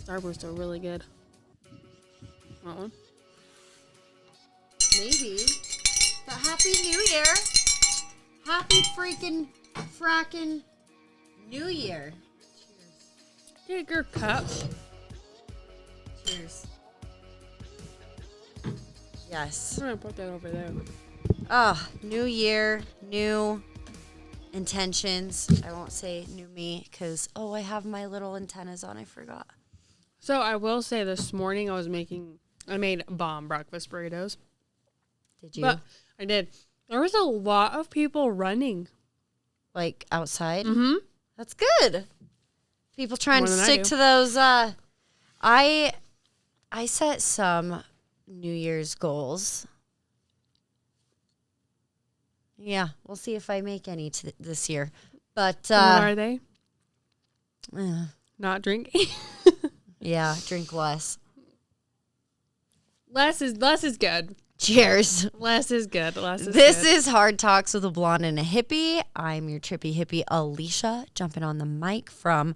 Starbursts are really good. Want one? Maybe. But Happy New Year. Happy freaking frackin' New Year. Take your cup. Cheers. Yes. I'm gonna put that over there. Oh, new year, new intentions. I won't say new me because, I have my little antennas on. I forgot. So I will say this morning I made bomb breakfast burritos. Did you? But I did. There was a lot of people running. Like outside? Mm-hmm. That's good. People trying to More than I stick do. to those. I set some New Year's goals. Yeah, we'll see if I make any this year. But What are they? uh, Not drinking. yeah, drink less. Less is good. Cheers. Less is good. This is Hard Talks with a Blonde and a Hippie. I'm your trippy hippie, Alicia, jumping on the mic from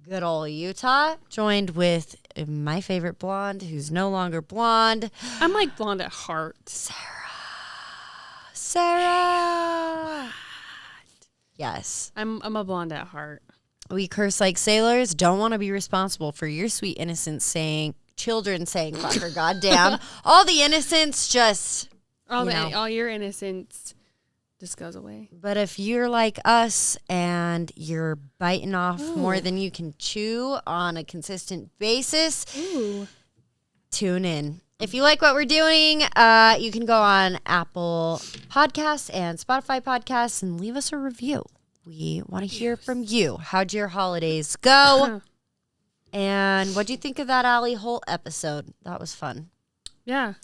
good old Utah, joined with my favorite blonde, who's no longer blonde, I'm like blonde at heart. Sarah. Yes. I'm a blonde at heart. We curse like sailors, don't want to be responsible for your sweet innocence children saying fucker goddamn. All the innocence just, All your innocence just goes away. But if you're like us and you're biting off more than you can chew on a consistent basis, tune in. If you like what we're doing, you can go on Apple Podcasts and Spotify Podcasts and leave us a review. We want to hear from you. How'd your holidays go? And what'd you think of that Allie Holt episode? That was fun. Yeah.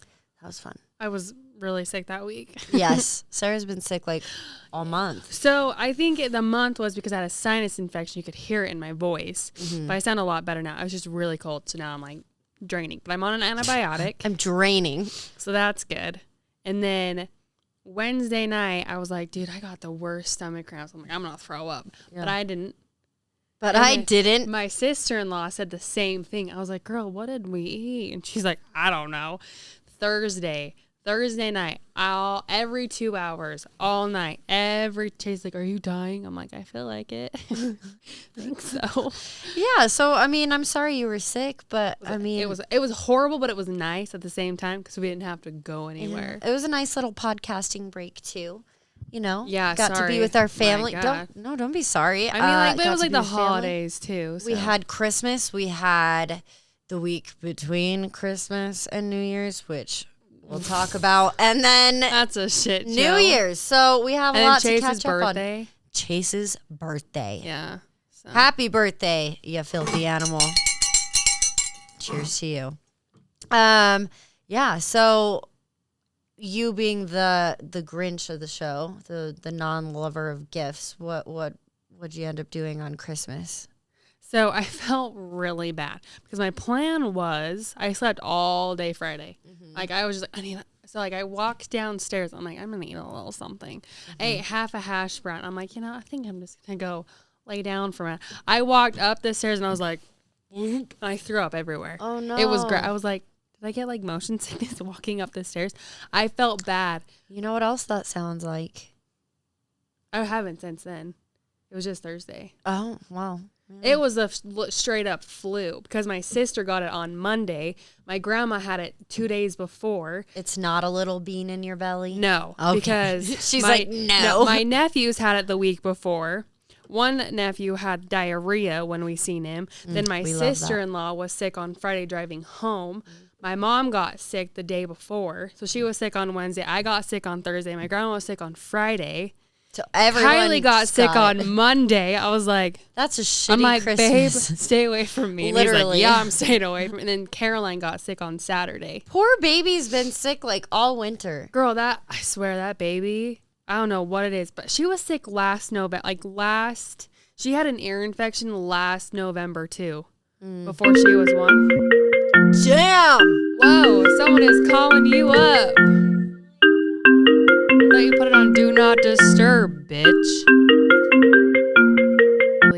That was fun. I was really sick that week. Yes. Sarah's been sick like all month. So I think the month was because I had a sinus infection. You could hear it in my voice. But I sound a lot better now. I was just really cold. So now I'm like draining. But I'm on an antibiotic. I'm draining. So that's good. And then Wednesday night, I was like, dude, I got the worst stomach cramps. I'm like, I'm going to throw up. Yeah. But I didn't. But And I then didn't. My sister-in-law said the same thing. I was like, girl, what did we eat? And she's like, I don't know. Thursday night, every 2 hours, all night, she's like, are you dying? I'm like, I feel like it. I think so. Yeah, so I mean, I'm sorry you were sick, but I mean, It was horrible, but it was nice at the same time because we didn't have to go anywhere. it was a nice little podcasting break too. You know, Yeah, got to sorry. be with our My family. God. Don't be sorry. I mean, but it got was to like be the with family. holidays too. So. We had Christmas. We had the week between Christmas and New Year's, which we'll talk about, and then That's a shit show. New Year's. So we have a And lot then to catch Chase's up on. birthday. Chase's birthday. Yeah. So. Happy birthday, you filthy animal. Cheers to you. Yeah, so you being the Grinch of the show, the non-lover of gifts, what'd you end up doing on Christmas? So I felt really bad because my plan was I slept all day Friday. Like I was just like, I walked downstairs. I'm like, I'm going to eat a little something. I ate half a hash brown. I'm like, I think I'm just going to go lay down for a minute. I walked up the stairs and I was like, I threw up everywhere. Oh, no. It was great. I was like, did I get like motion sickness walking up the stairs? I felt bad. You know what else that sounds like? I haven't since then. It was just Thursday. Oh, wow. It was a straight up flu because my sister got it on Monday. My grandma had it 2 days before. It's not a little bean in your belly? No, Okay. because She's like, no. My nephews had it the week before. One nephew had diarrhea when we seen him. Then my we love that. sister-in-law was sick on Friday driving home. My mom got sick the day before. So she was sick on Wednesday. I got sick on Thursday. My grandma was sick on Friday. So everyone Kylie got sick it. on Monday. I was like, That's a shitty I'm like, Christmas. babe, stay away from me. And he's Literally. like, yeah, I'm staying away from me. And then Caroline got sick on Saturday. Poor baby's been sick like all winter. Girl, I swear that baby, I don't know what it is, but she was sick last November. She had an ear infection last November too, before she was one. Damn! Whoa, someone is calling you up. I thought you put it on Do Not Disturb, bitch.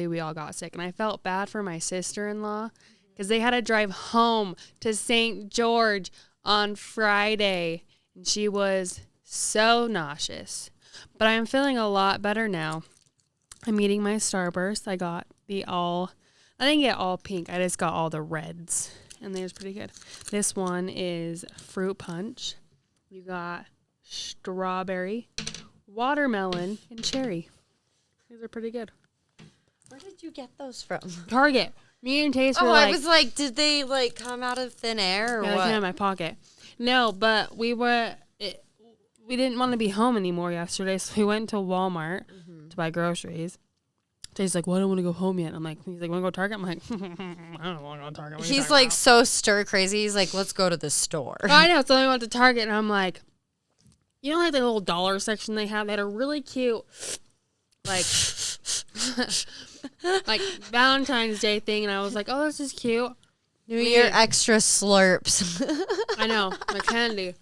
We all all got sick. And I felt bad for my sister-in-law because they had to drive home to St. George on Friday. And she was so nauseous. But I'm feeling a lot better now. I'm eating my Starburst. I didn't get all pink. I just got all the reds. And they're pretty good. This one is fruit punch. You got strawberry, watermelon, and cherry. These are pretty good. Where did you get those from? Target. Me and Taste were Oh, like... I was like, did they like come out of thin air or yeah, what? they came in my pocket. No, but we didn't want to be home anymore yesterday, so we went to Walmart to buy groceries. Jay's like, well, I don't want to go home yet. He's like, want to go to Target? I'm like, I don't want to go to Target. He's like so stir crazy. He's like, let's go to the store. Oh, I know. So we went to Target, and I'm like, you know, like the little dollar section they have? They had a really cute, like, like Valentine's Day thing, and I was like, oh, this is cute. New Year extra slurps. I know, my candy.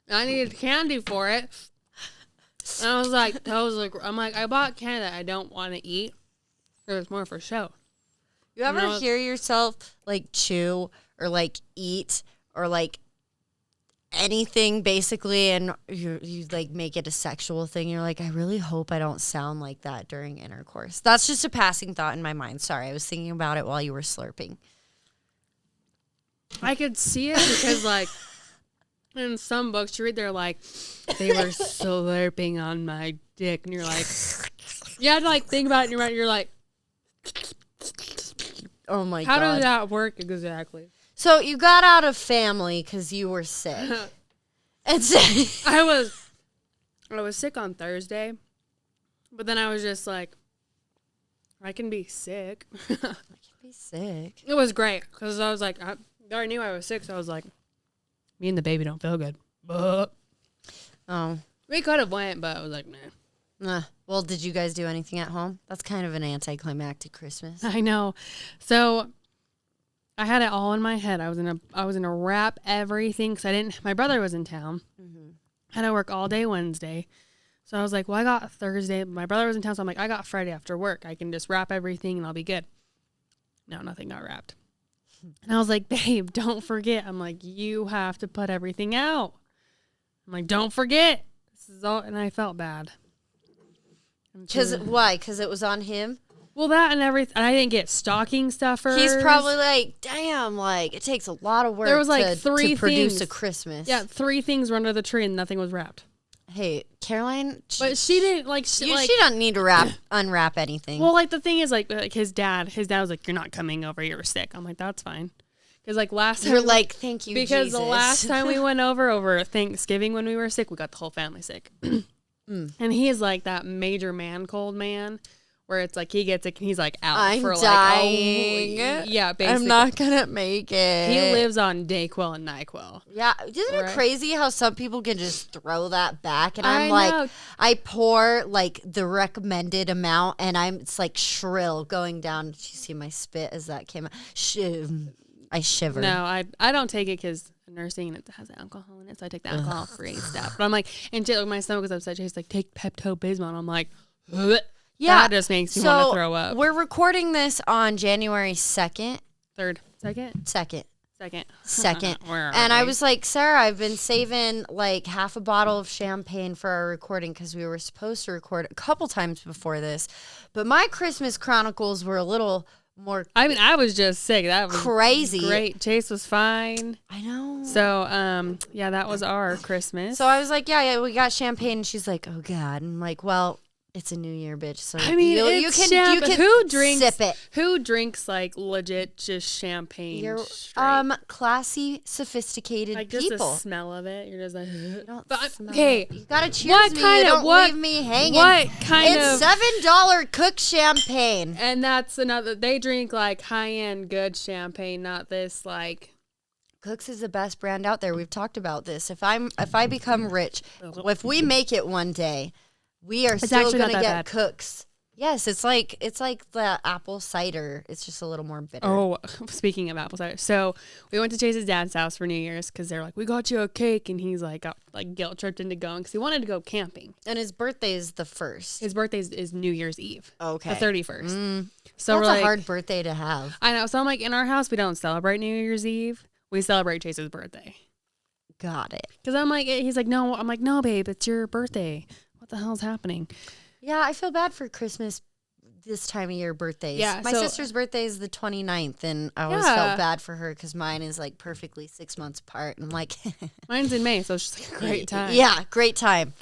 I needed candy for it. And I was like, I bought candy that I don't want to eat. It was more for show. You ever hear yourself like chew or like eat or like anything basically, and you like make it a sexual thing? You're like, I really hope I don't sound like that during intercourse. That's just a passing thought in my mind. Sorry, I was thinking about it while you were slurping. I could see it because like in some books you read, they're like, they were slurping on my dick, and you're like, you have to like think about it, and you're like, oh my how God. does that work exactly? So you got out of family because you were sick. I was sick on Thursday, but then I was just like, I can be sick. Be sick. It was great because I was like, I already knew I was sick, so I was like, me and the baby don't feel good. But Oh. we could have went, but I was like, nah. Well, did you guys do anything at home? That's kind of an anticlimactic Christmas. I know. So I had it all in my head. I was gonna wrap everything because my brother was in town. Mm-hmm. I had to work all day Wednesday. So I was like, well, I got Thursday. My brother was in town, so I'm like, I got Friday after work. I can just wrap everything and I'll be good. No, nothing got wrapped. And I was like, babe, don't forget. I'm like, you have to put everything out. I'm like, don't forget. This is all, and I felt bad. Why? Because it was on him? Well, that and everything. And I didn't get stocking stuffers. He's probably like, damn, like, it takes a lot of work there was like three to produce things. a Christmas. Yeah, 3 things were under the tree and nothing was wrapped. Hey, Caroline. But she didn't like. She doesn't need to unwrap anything. Well, like the thing is, like his dad was like, "You're not coming over. You're sick." I'm like, "That's fine," because like last time you're like, "Thank you, because Jesus." the last time we went over Thanksgiving when we were sick, we got the whole family sick, and he is like that major man cold man. Where it's like he gets it and he's like out I'm for dying. like yeah, basically. I'm not gonna make it. He lives on Dayquil and NyQuil. Yeah, isn't it crazy how some people can just throw that back? And I I'm like, know. I pour like the recommended amount, and it's like shrill going down. Did you see my spit as that came out? I shivered. No, I don't take it because nursing and it has alcohol in it, so I take the alcohol-free stuff. But I'm like, and my stomach was upset. She's like, take Pepto-Bismol. And I'm like, ugh. Yeah, that just makes me want to throw up. We're recording this on January 2nd. Second. And I was like, Sarah, I've been saving like half a bottle of champagne for our recording because we were supposed to record a couple times before this. But my Christmas chronicles were a little more I mean, I was just sick. That was crazy. Great. Chase was fine. I know. So, yeah, that was our Christmas. So I was like, yeah, we got champagne. And she's like, oh, God. And I'm like, well, it's a New Year, bitch. So I mean, you can who drinks, sip it. Who drinks like legit just champagne? You're straight? classy, sophisticated like just people. the smell of it. You're just like, You don't but, smell okay. it. You gotta cheers What me. kind You of don't leave me hanging. What kind it's of? $7 cooked champagne. And that's another. They drink like high end good champagne, not this like. Cooks is the best brand out there. We've talked about this. If I become rich, if we make it one day, we are still gonna get Cooks Yes, it's like the apple cider. It's just a little more bitter. Oh, speaking of apple cider. So we went to Chase's dad's house for New Year's because they're like, we got you a cake. And he's like, got like guilt tripped into going because he wanted to go camping. And his birthday is the 1st. His birthday is New Year's Eve. Okay. The 31st. So That's we're like, a hard birthday to have. I know. So I'm like, in our house, we don't celebrate New Year's Eve. We celebrate Chase's birthday. Got it. Because I'm like, he's like, no. I'm like, no, babe, it's your birthday. What the hell's happening? Yeah, I feel bad for Christmas this time of year birthdays. Yeah, my so- sister's birthday is the 29th, and I always felt bad for her because mine is like perfectly 6 months apart. And I'm like, Mine's in May, so it's just like a great time. Yeah, great time.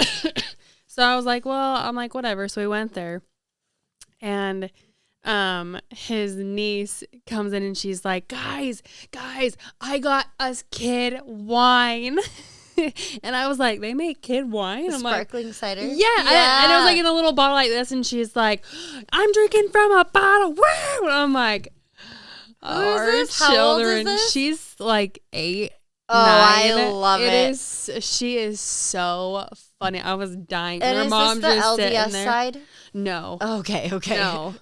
So I was like, well, I'm like, whatever. So we went there, and his niece comes in and she's like, guys, I got us kid wine. And I was like, they make kid wine? I'm like, Sparkling cider. yeah. And it was like in a little bottle like this, and she's like, I'm drinking from a bottle. Woo! And I'm like, our this? How old is children. this? She's like 8. Oh, 9. I love it. She is so funny. I was dying. And Her is mom this the just sitting LDS there. side? No. Okay. No.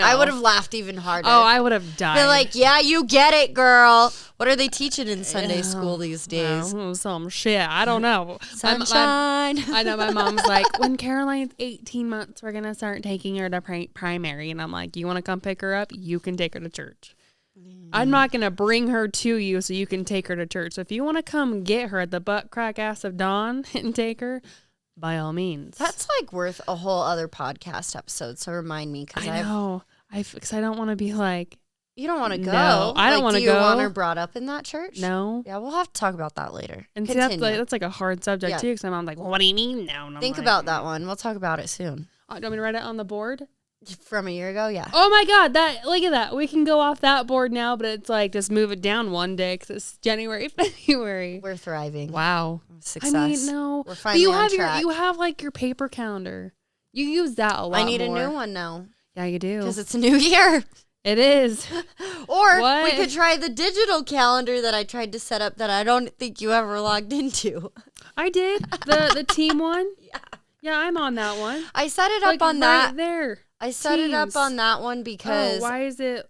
I would have laughed even harder. Oh, I would have died. They're like, yeah, you get it, girl. What are they teaching in Sunday school these days? Some shit. I don't know. Sunshine. I know my mom's like, when Caroline's 18 months, we're going to start taking her to primary. And I'm like, you want to come pick her up? You can take her to church. I'm not going to bring her to you so you can take her to church. So if you want to come get her at the butt crack ass of dawn and take her, by all means. That's like worth a whole other podcast episode. So remind me, because I know. Because I don't want to be like, you don't want to go. No, I don't want to go. Do you want her brought up in that church? no. Yeah, we'll have to talk about that later. And see, Continue. that's like a hard subject Yeah. too. Because my mom's like, well, what do you mean now? And I'm Think like, about that one. We'll talk about it soon. Do you want me to write it on the board? From a year ago, yeah. Oh my God, look at that. We can go off that board now, but it's like just move it down one day because it's January, February. We're thriving. Wow. Success. I mean, no. We're But finally you on have track. you have like your paper calendar. You use that a lot. I need more. a new one now Yeah, you do. because it's a new year. It is. Or What? we could try the digital calendar that I tried to set up that I don't think you ever logged into. I did the team one. Yeah, I'm on that one. I set it Like, up on right that. there. I set it up Teams. on that one because Why is it?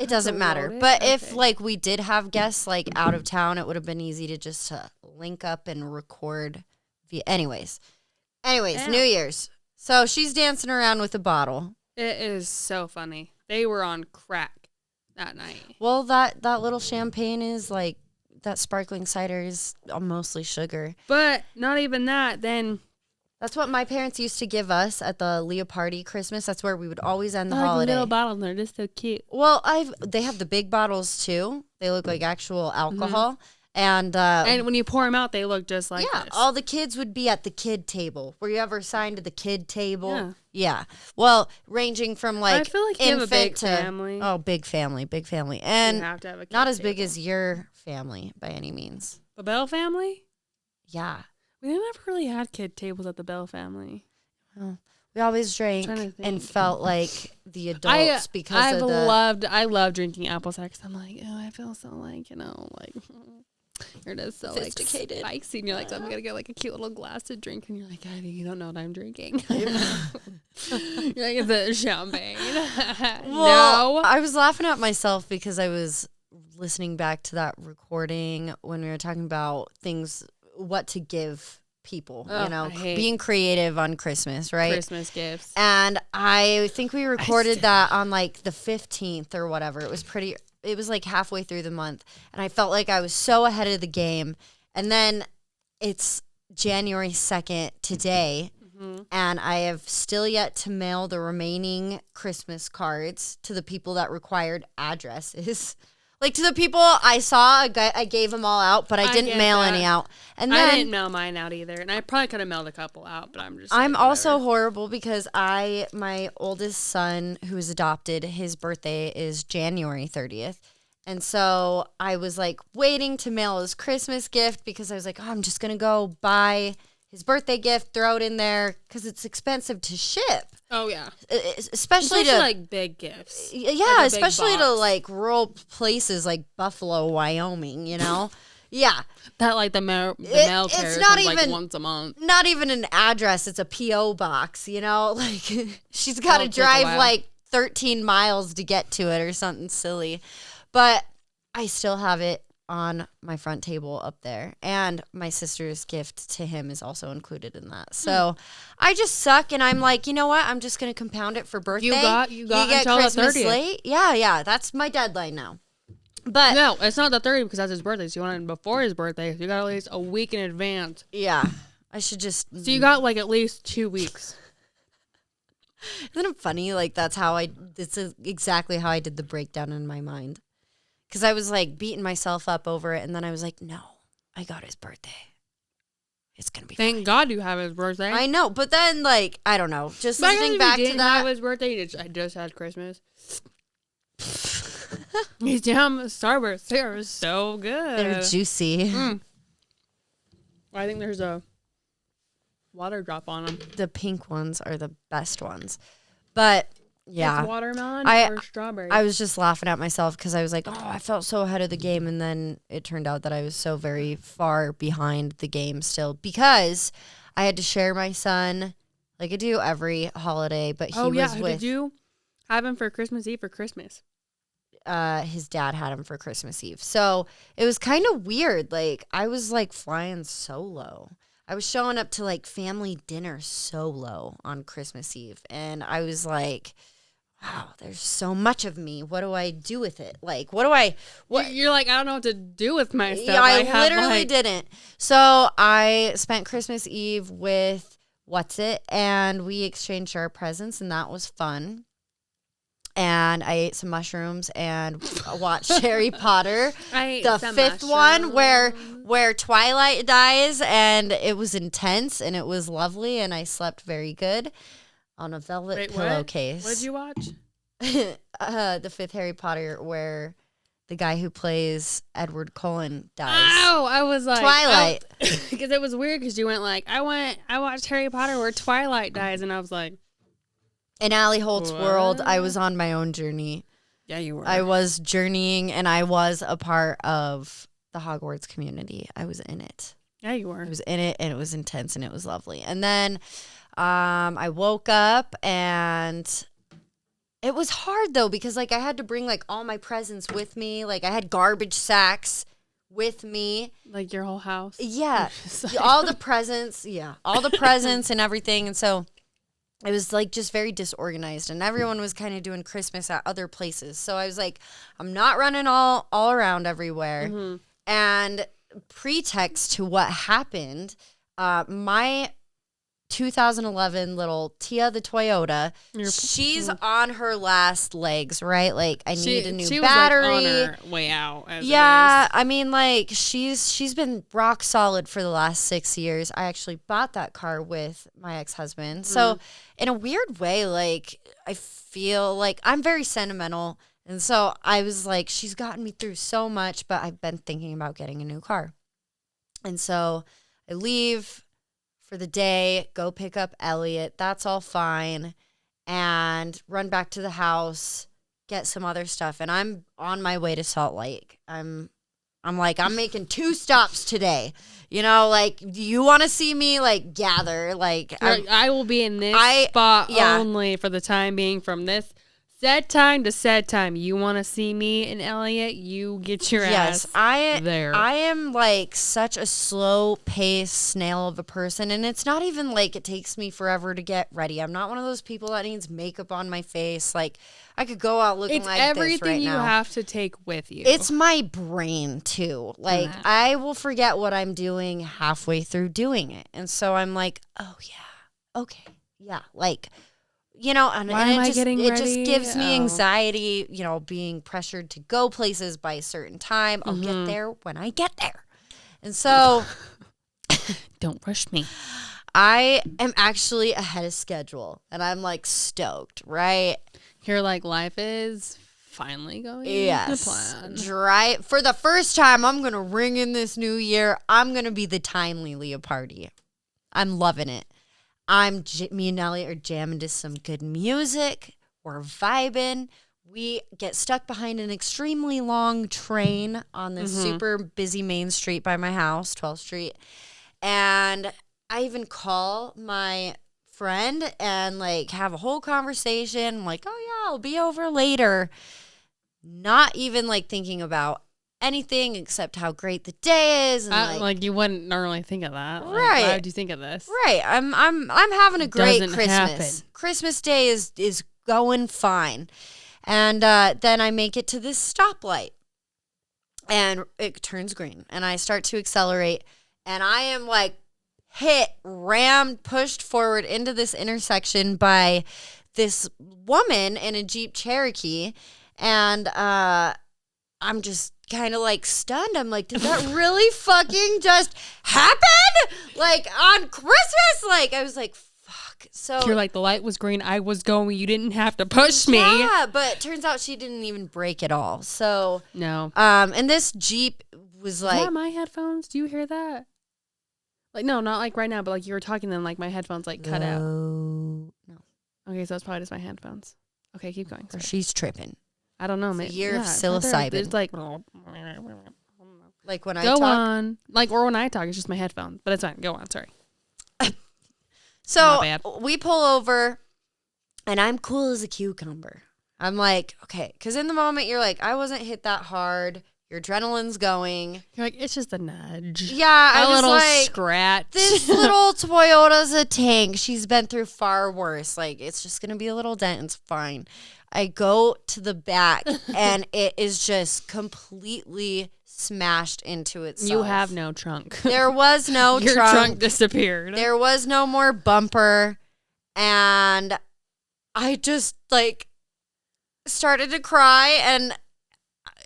it doesn't to matter. load it? But if Okay. like we did have guests like out of town, it would have been easy to just link up and record. Anyways, Yeah. New Year's. So she's dancing around with a bottle. It is so funny. They were on crack that night. Well, that little champagne is like that sparkling cider is mostly sugar. But not even that. Then That's what my parents used to give us at the Leopardi Christmas. That's where we would always end the like holiday. little bottles, and they're just so cute. Well, they have the big bottles too. They look like actual alcohol. And And when you pour them out, they look just like yeah, this. all the kids would be at the kid table. Were you ever assigned to the kid table? Yeah. Yeah. Well, ranging from like I feel like you have a infant big to family. big family, You and have to have a kid not as big table. as your family by any means. The Bell family. Yeah. We never really had kid tables at the Bell family. Well, we always drank trying to and think. felt like the adults because of the. I love drinking apple cider 'cause I'm like, oh, I feel so like, like you're just so Sophisticated. like spicy, and you're like, so I'm gonna get like a cute little glass to drink, and you're like, Ivy, you don't know what I'm drinking. You're like, it's a champagne. Well, No. I was laughing at myself because I was listening back to that recording when we were talking about things, what to give people, Ugh, I hate being creative on Christmas, right? Christmas gifts. And I think we recorded that on like the 15th or whatever. It was like halfway through the month. And I felt like I was so ahead of the game. And then it's January 2nd today. And I have still yet to mail the remaining Christmas cards to the people that required addresses. Like to the people I saw, I gave them all out, but I didn't get mail that. any out. And I then didn't mail mine out either, and I probably could have mailed a couple out, but I'm just. I'm like, also whatever. horrible because my oldest son, who is adopted, his birthday is January 30th. And so I was like waiting to mail his Christmas gift because I was like, oh, I'm just going to go buy his birthday gift, throw it in there because it's expensive to ship. Oh yeah, Especially to like big gifts. yeah, like a big especially to box. like rural places like Buffalo, Wyoming, Yeah. That like the mail carrier it's not comes, like even once a month. Not even an address. It's a P.O. box, you know? Like, she's got to That'll take a drive while. like 13 miles to get to it or something silly. But I still have it on my front table up there. And my sister's gift to him is also included in that. So I just suck. And I'm like, you know what? I'm just going to compound it for birthday. You got get until the Christmas 30th. late. Yeah. That's my deadline now. But No, it's not the 30th because that's his birthday. So you want it before his birthday. You got at least a week in advance. yeah, I should just. So you got like at least 2 weeks. Isn't it funny? Like, this is exactly how I did the breakdown in my mind. Because I was like beating myself up over it. And then I was like, no, I got his birthday. It's going to be Thank fine. God you have his birthday. I know. But then, like, I don't know. Just Imagine listening if back you to didn't that. have his birthday. I just had Christmas. These damn Starbursts, they are so good. They're juicy. I think there's a water drop on them. The pink ones are the best ones. But, yeah. It's watermelon or strawberry. I was just laughing at myself because I was like, oh, I felt so ahead of the game. And then it turned out that I was so very far behind the game still because I had to share my son like I do every holiday. But he was with Did you have him for Christmas Eve or Christmas? his dad had him for Christmas Eve. So it was kind of weird. Like, I was like flying solo. I was showing up to like family dinner solo on Christmas Eve. And I was like, wow, there's so much of me. What do I do with it? Like, what? You're like, I don't know what to do with myself. Yeah, I literally didn't. So I spent Christmas Eve with What's It, and we exchanged our presents, and that was fun. And I ate some mushrooms and watched Harry Potter, the fifth one where Twilight dies, and it was intense and it was lovely, and I slept very good on a velvet pillowcase. What did you watch? The fifth Harry Potter, where the guy who plays Edward Cullen dies. Oh, I was like Twilight, because it was weird because you went like I watched Harry Potter where Twilight dies, and I was like. In Allie Holt's world, I was on my own journey. Yeah, you were. I was journeying, and I was a part of the Hogwarts community. I was in it. Yeah, you were. I was in it, and it was intense, and it was lovely. And then I woke up, and it was hard, though, because, like, I had to bring, like, all my presents with me. Like, I had garbage sacks with me. Like, your whole house? Yeah. All the presents. Yeah. All the presents and everything. And so it was like just very disorganized, and everyone was kind of doing Christmas at other places. So I was like, I'm not running all around everywhere. Mm-hmm. And pretext to what happened, my 2011 little Tia the Toyota, she's on her last legs, right? Like, I need a new battery. Was like on her way out. Yeah, I mean, like, she's been rock solid for the last 6 years. I actually bought that car with my ex-husband. So in a weird way, like, I feel like I'm very sentimental. And so I was like, she's gotten me through so much, but I've been thinking about getting a new car. And so I leave for the day, go pick up Elliot. That's all fine. And run back to the house, get some other stuff. And I'm on my way to Salt Lake. I'm like, I'm making 2 stops today. You know, like, you want to see me, like, gather. Like, I will be in this spot only for the time being from this set time to set time. You want to see me and Elliot, you get your ass there. I am, like, such a slow-paced snail of a person, and it's not even, like, it takes me forever to get ready. I'm not one of those people that needs makeup on my face. Like, I could go out looking like this right now. It's everything you have to take with you. It's my brain, too. Like, I will forget what I'm doing halfway through doing it. And so I'm like, oh, yeah, okay, yeah, like... You know, and it just gives me anxiety, you know, being pressured to go places by a certain time. I'll get there when I get there. And so... Don't rush me. I am actually ahead of schedule, and I'm, like, stoked, right? You're like, life is finally going to plan. For the first time, I'm going to ring in this new year. I'm going to be the timely Leah party. I'm loving it. Me and Ellie are jamming to some good music. We're vibing. we get stuck behind an extremely long train on this super busy main street by my house, 12th Street. And I even call my friend and like have a whole conversation. I'm like, oh yeah, I'll be over later. Not even like thinking about anything except how great the day is. And like you wouldn't normally think of that. Like, right. why would you think of this? Right. I'm having a great Doesn't Christmas. happen. Christmas Day is going fine. And then I make it to this stoplight. And it turns green. And I start to accelerate. And I am like rammed, pushed forward into this intersection by this woman in a Jeep Cherokee. And I'm just kind of like stunned. I'm like, did that really fucking just happen? Like on Christmas? Like, I was like, fuck. So you're like, the light was green. I was going. You didn't have to push me. Yeah, but turns out she didn't even brake at all. So no. And this Jeep was like, is that my headphones? Do you hear that? Like, no, not like right now, but like you were talking, then like my headphones like cut out. No. Okay, so it's probably just my headphones. Okay, keep going. Or Sorry. she's tripping. I don't know. It's a Maybe, year of it's not there. psilocybin. It's like Like when I go talk. on. Like, or when I talk, it's just my headphones. But it's fine. Go on. Sorry. So Not bad. we pull over, and I'm cool as a cucumber. I'm like, okay, because in the moment you're like, I wasn't hit that hard. Your adrenaline's going. You're like, it's just a nudge. Yeah, I A was little like, scratch. this little Toyota's a tank. She's been through far worse. Like, it's just gonna be a little dent. It's fine. I go to the back, and it is just completely smashed into itself. You have no trunk. There was no Your trunk disappeared. There was no more bumper. And I just like started to cry, and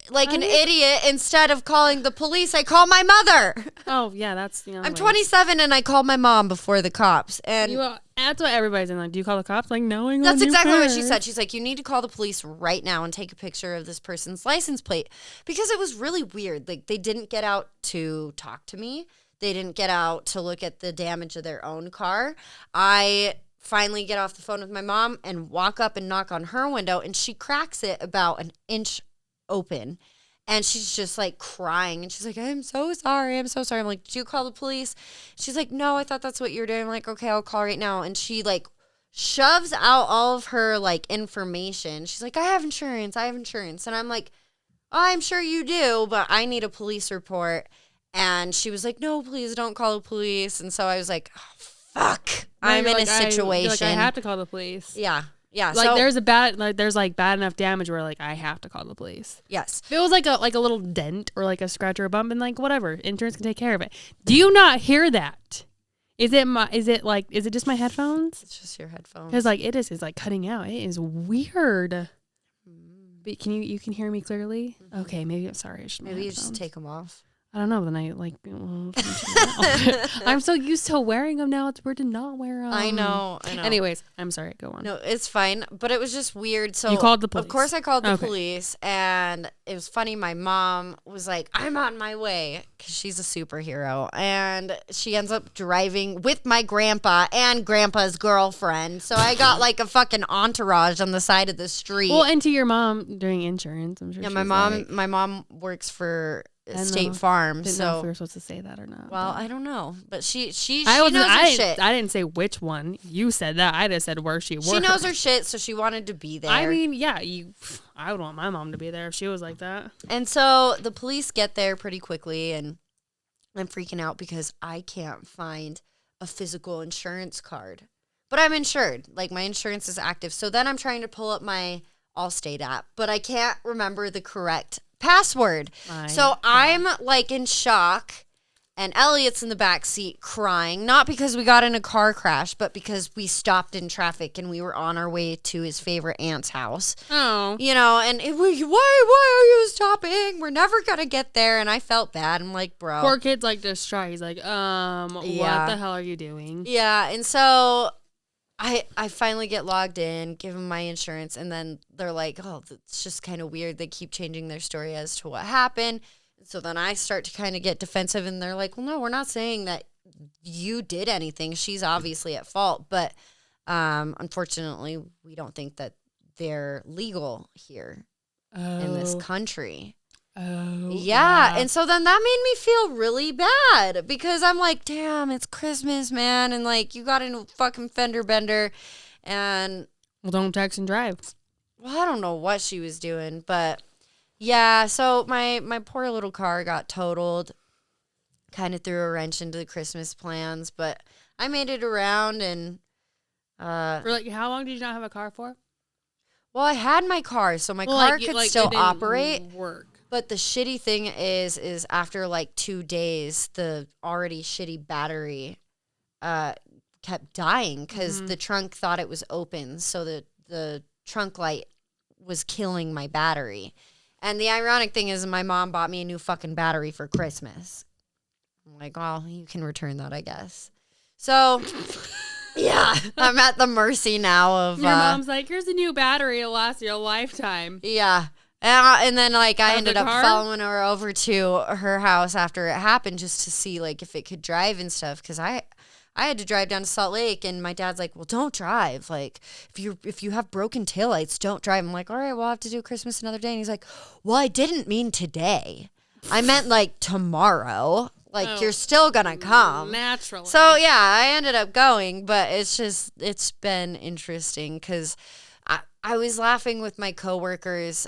like an idiot, instead of calling the police, I call my mother. Oh, yeah, that's, I'm 27 and I called my mom before the cops. And that's what everybody's in. Like, do you call the cops? Like, no, that's exactly what she said. She's like, you need to call the police right now and take a picture of this person's license plate. Because it was really weird. Like, they didn't get out to talk to me. They didn't get out to look at the damage of their own car. I finally get off the phone with my mom and walk up and knock on her window, and she cracks it about an inch open, and she's just like crying, and she's like, I'm so sorry. I'm like, did you call the police? She's like, no, I thought that's what you were doing. I'm like, okay, I'll call right now. And she like shoves out all of her like information. She's like, I have insurance. And I'm like, I'm sure you do, but I need a police report. And she was like, no, please don't call the police. And so I was like, oh, fuck, I'm in a situation. I have to call the police. Yeah. Like, so, there's bad enough damage where like I have to call the police. Yes. If it was like a little dent or like a scratch or a bump, and like whatever, insurance can take care of it. Do you not hear that? Is it just my headphones? It's just your headphones. Because like it's like cutting out. It is weird. But can you can hear me clearly? Mm-hmm. Okay, maybe I'm sorry. Maybe you just take them off. I don't know. Then I like. I'm so used to wearing them now. It's weird to not wear them. I know. Anyways, I'm sorry. Go on. No, it's fine. But it was just weird. So you called the police. Of course, I called the police, and it was funny. My mom was like, "I'm on my way," because she's a superhero, and she ends up driving with my grandpa and grandpa's girlfriend. So I got like a fucking entourage on the side of the street. Well, and to your mom doing insurance, I'm sure. Yeah, my mom works for State Farm. Didn't know if we were supposed to say that or not. Well, I don't know, but she knows her shit. I didn't say which one. You said that. I just said where she worked. She knows her shit, so she wanted to be there. I mean, yeah, I would want my mom to be there if she was like that. And so the police get there pretty quickly, and I'm freaking out because I can't find a physical insurance card. But I'm insured. Like, my insurance is active. So then I'm trying to pull up my Allstate app, but I can't remember the correct password. I'm like in shock, and Elliot's in the back seat crying, not because we got in a car crash, but because we stopped in traffic and we were on our way to his favorite aunt's house. Oh, And why are you stopping? We're never gonna get there. And I felt bad. I'm like, bro, poor kid's like distraught. He's like, what the hell are you doing? Yeah. And so I finally get logged in, give them my insurance, and then they're like, oh, it's just kind of weird. They keep changing their story as to what happened. So then I start to kind of get defensive, and they're like, well, no, we're not saying that you did anything. She's obviously at fault. But unfortunately, we don't think that they're legal here in this country. Oh. Yeah. And so then that made me feel really bad because I'm like, damn, it's Christmas, man. And like, you got a fucking fender bender. And Well, don't text and drive. well, I don't know what she was doing, but yeah. So my poor little car got totaled. Kind of threw a wrench into the Christmas plans, but I made it around and For like, how long did you not have a car for? well, I had my car, so my car could still it didn't operate. Work. But the shitty thing is after like 2 days, the already shitty battery kept dying because the trunk thought it was open. So the trunk light was killing my battery. And the ironic thing is my mom bought me a new fucking battery for Christmas. I'm like, well, you can return that, I guess. So, yeah, I'm at the mercy now of... Your mom's like, here's a new battery. It'll last you a lifetime. Yeah. And then, like, I Of the ended up car? following her over to her house after it happened just to see, like, if it could drive and stuff. Because I had to drive down to Salt Lake, and my dad's like, well, don't drive. Like, if you have broken taillights, don't drive. I'm like, all right, we'll have to do Christmas another day. And he's like, well, I didn't mean today. I meant, like, tomorrow. Like, you're still going to come. Naturally. So, yeah, I ended up going, but it's been interesting because I was laughing with my coworkers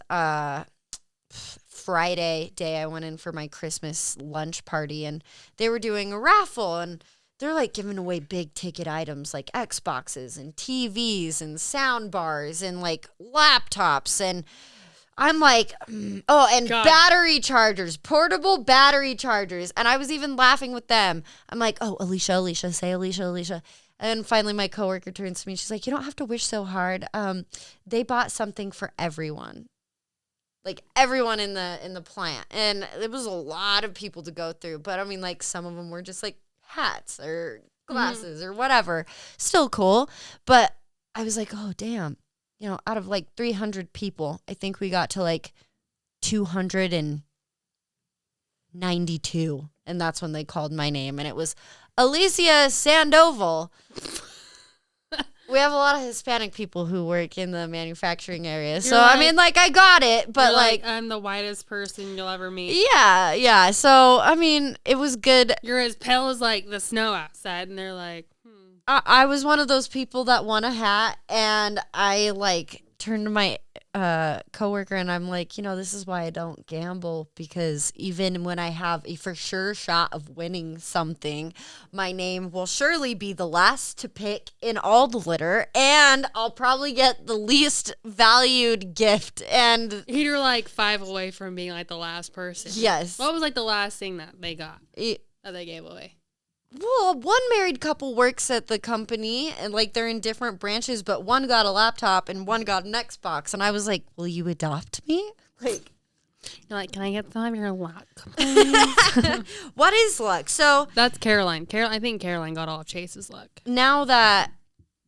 Friday day. I went in for my Christmas lunch party, and they were doing a raffle, and they're, like, giving away big ticket items like Xboxes and TVs and sound bars and, like, laptops, and I'm like, and God. battery chargers, portable battery chargers. And I was even laughing with them. I'm like, oh, Alicia, say Alicia. And finally my coworker turns to me. She's like, you don't have to wish so hard. They bought something for everyone. Like everyone in the plant. And it was a lot of people to go through. But I mean, like some of them were just like hats or glasses or whatever. Still cool. But I was like, oh, damn. You know, out of like 300 people, I think we got to like 292. And that's when they called my name. And it was Alicia Sandoval. We have a lot of Hispanic people who work in the manufacturing area. So, like, I mean, like, I got it. But, like, I'm the whitest person you'll ever meet. Yeah. So, I mean, it was good. You're as pale as, like, the snow outside. And they're like, I was one of those people that won a hat, and I like turned to my coworker and I'm like, you know, this is why I don't gamble, because even when I have a for sure shot of winning something, my name will surely be the last to pick in all the litter, and I'll probably get the least valued gift. And you're like 5 away from being like the last person. Yes. What was like the last thing that they got that they gave away? Well, one married couple works at the company, and like they're in different branches, but one got a laptop and one got an Xbox. And I was like, will you adopt me? Like, you're like, can I get some of your luck? What is luck? So that's Caroline. I think Caroline got all of Chase's luck. Now that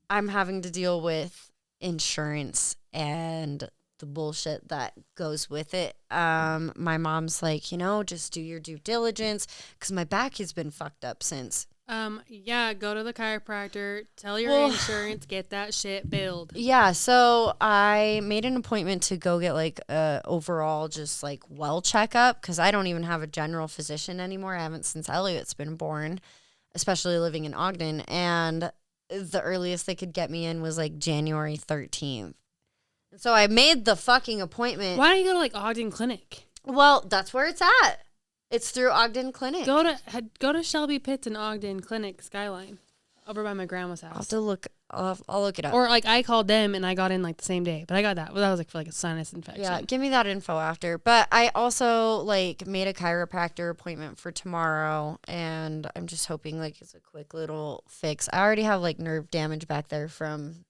I'm having to deal with insurance and the bullshit that goes with it, my mom's like, you know, just do your due diligence, because my back has been fucked up since. Yeah, go to the chiropractor, tell your insurance, get that shit billed. Yeah, so I made an appointment to go get like a overall just like well checkup, because I don't even have a general physician anymore. I haven't since Elliot's been born, especially living in Ogden, and the earliest they could get me in was like January 13th. So I made the fucking appointment. Why don't you go to like Ogden Clinic? Well, that's where it's at. It's through Ogden Clinic. Go to Shelby Pitts and Ogden Clinic Skyline, over by my grandma's house. I'll have to look. I'll look it up. Or like I called them and I got in like the same day, but I got that. Well, that was like for like a sinus infection. Yeah, give me that info after. But I also like made a chiropractor appointment for tomorrow, and I'm just hoping like it's a quick little fix. I already have like nerve damage back there from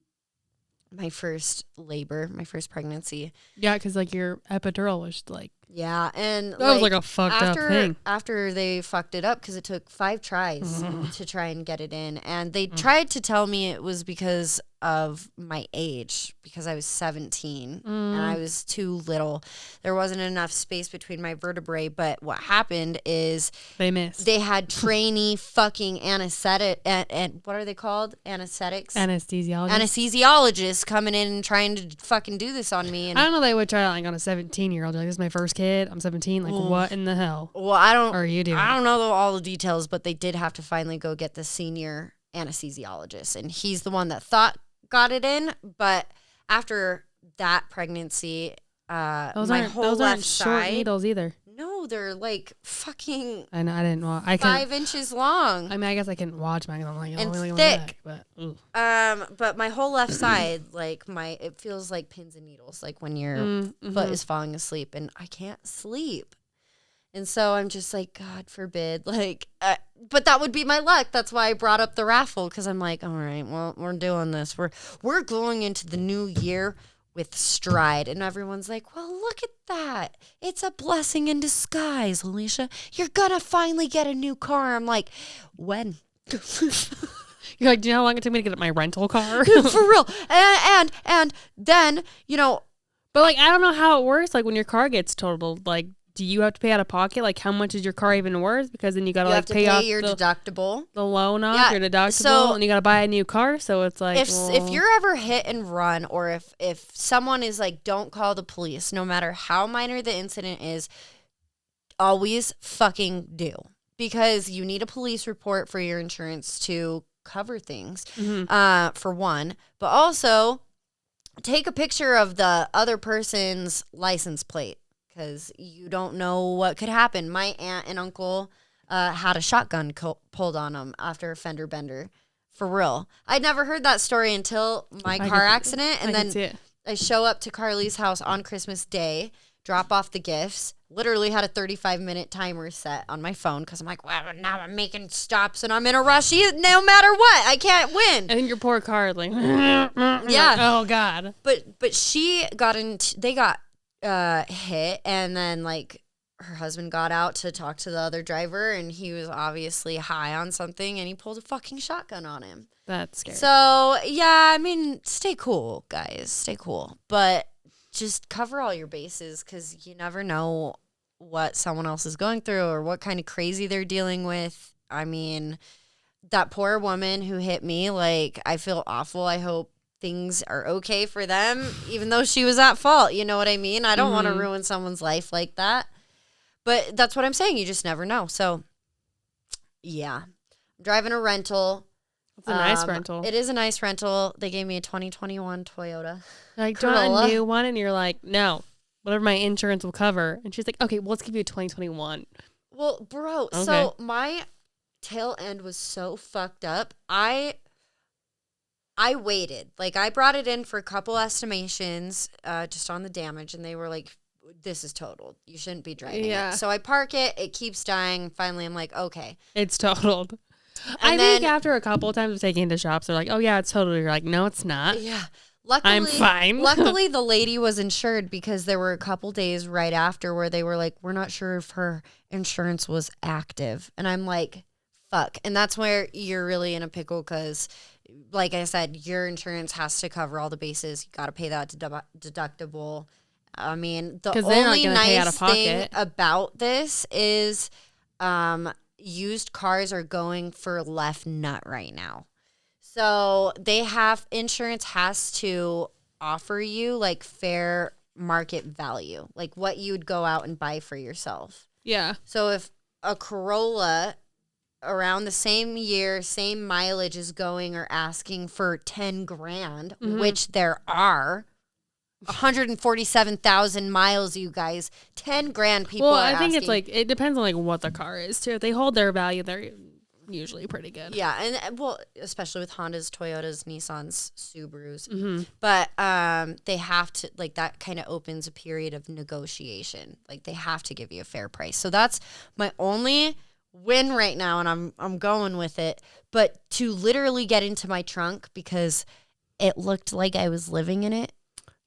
my first labor, my first pregnancy. Yeah, because like your epidural was like. Yeah, and that was like a fucked up thing. After they fucked it up, because it took 5 tries to try and get it in, and they tried to tell me it was because of my age because I was 17 and I was too little. There wasn't enough space between my vertebrae. But what happened is they missed. They had trainee fucking anesthetic and what are they called? Anesthetics? Anesthesiologists coming in and trying to fucking do this on me. And I don't know they would try like on a 17-year-old. Like, this is my first kid. I'm 17. Like, what in the hell? Well, I don't. Are you doing? I don't know all the details, but they did have to finally go get the senior anesthesiologist, and he's the one that got it in. But after that pregnancy, my whole left side. Short needles either. No, they're like fucking. I know. I didn't watch. 5 inches long. I mean, I guess I couldn't watch mine. I'm like, and really thick. Back, but my whole left side, like it feels like pins and needles, like when your foot is falling asleep, and I can't sleep. And so I'm just like, God forbid, like, but that would be my luck. That's why I brought up the raffle, because I'm like, all right, well, we're doing this. We're going into the new year with stride. And everyone's like, well, look at that. It's a blessing in disguise, Alicia. You're going to finally get a new car. I'm like, when? You're like, do you know how long it took me to get my rental car? For real. And then, But, like, I don't know how it works. Like, when your car gets totaled, like, do you have to pay out of pocket? Like, how much is your car even worth? Because then you got to, like, pay off your deductible. The loan off, your deductible, and you got to buy a new car. So it's like, if you're ever hit and run, or if someone is like, don't call the police, no matter how minor the incident is, always fucking do. Because you need a police report for your insurance to cover things, for one. But also, take a picture of the other person's license plate, because you don't know what could happen. My aunt and uncle had a shotgun pulled on them after a fender bender. For real. I'd never heard that story until my car accident. And then I show up to Carly's house on Christmas Day, drop off the gifts, literally had a 35-minute timer set on my phone because I'm like, well, now I'm making stops and I'm in a rush. No matter what, I can't win. And your poor car, like, yeah. Like, oh, God. But she they got hit, and then like her husband got out to talk to the other driver, and he was obviously high on something, and he pulled a fucking shotgun on him. That's scary. So yeah, I mean, stay cool, guys, stay cool, but just cover all your bases, because you never know what someone else is going through or what kind of crazy they're dealing with. I mean, that poor woman who hit me, like, I feel awful. I hope things are okay for them, even though she was at fault. You know what I mean? I don't want to ruin someone's life like that. But that's what I'm saying. You just never know. So, yeah. I'm driving a rental. It's a nice rental. It is a nice rental. They gave me a 2021 Toyota. Like, do you want a new one? And you're like, no, whatever my insurance will cover. And she's like, okay, well, let's give you a 2021. Well, bro, okay. So my tail end was so fucked up. I waited. Like, I brought it in for a couple estimations just on the damage, and they were like, this is totaled. You shouldn't be driving it. So I park it. It keeps dying. Finally, I'm like, okay. It's totaled. I think after a couple of times of taking it to shops, they're like, oh, yeah, it's totaled. You're like, no, it's not. Yeah. Luckily, I'm fine. Luckily, the lady was insured, because there were a couple days right after where they were like, we're not sure if her insurance was active. And I'm like, fuck. And that's where you're really in a pickle, because like I said, your insurance has to cover all the bases. You got to pay that deductible. I mean, the only nice thing about this is used cars are going for left nut right now. So insurance has to offer you like fair market value, like what you would go out and buy for yourself. Yeah. So if a Corolla around the same year, same mileage is going or asking for 10 grand, which there are 147,000 miles, you guys, 10 grand people are asking. Well, I think it's like, it depends on like what the car is too. If they hold their value, they're usually pretty good. Yeah. And well, especially with Hondas, Toyotas, Nissans, Subarus, but they have to, like, that kind of opens a period of negotiation. Like, they have to give you a fair price. So that's my only win right now, and I'm going with it. But to literally get into my trunk, because it looked like I was living in it.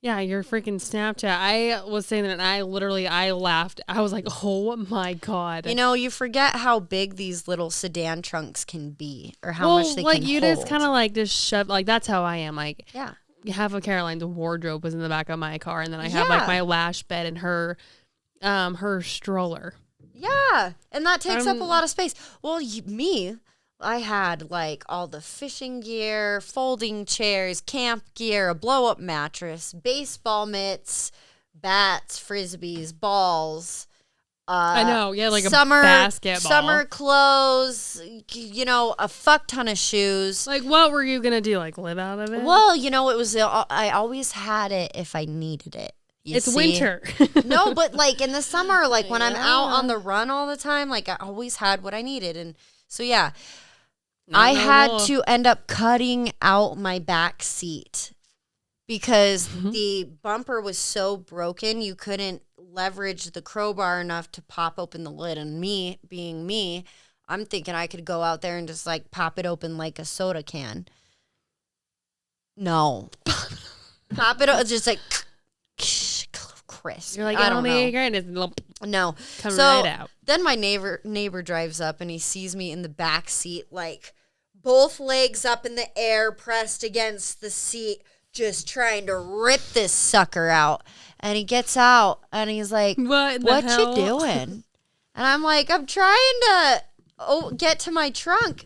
Yeah, your freaking Snapchat. I was saying that and I laughed. I was like, oh my God. You know, you forget how big these little sedan trunks can be or how much they like can you hold. just kind of like just shove, like that's how I am. Like, Yeah. half of Caroline's wardrobe was in the back of my car. And then I have like my lash bed and her stroller. Yeah. And that takes up a lot of space. Well, I had like all the fishing gear, folding chairs, camp gear, a blow up mattress, baseball mitts, bats, frisbees, balls. I know, yeah, like summer, a basketball. Summer clothes, you know, a fuck ton of shoes. Like, what were you going to do? Like, live out of it? Well, you know, I always had it if I needed it. It's winter. No, but like in the summer, like when I'm out on the run all the time, like I always had what I needed. And so, yeah. I had to end up cutting out my back seat because the bumper was so broken you couldn't leverage the crowbar enough to pop open the lid. And me, being me, I'm thinking I could go out there and just like pop it open like a soda can. No. Pop it open, just like crisp. You're like, I don't know. No. Come so right out. Then my neighbor drives up and he sees me in the back seat, like both legs up in the air, pressed against the seat, just trying to rip this sucker out. And he gets out and he's like, what you doing? And I'm like, I'm trying to get to my trunk.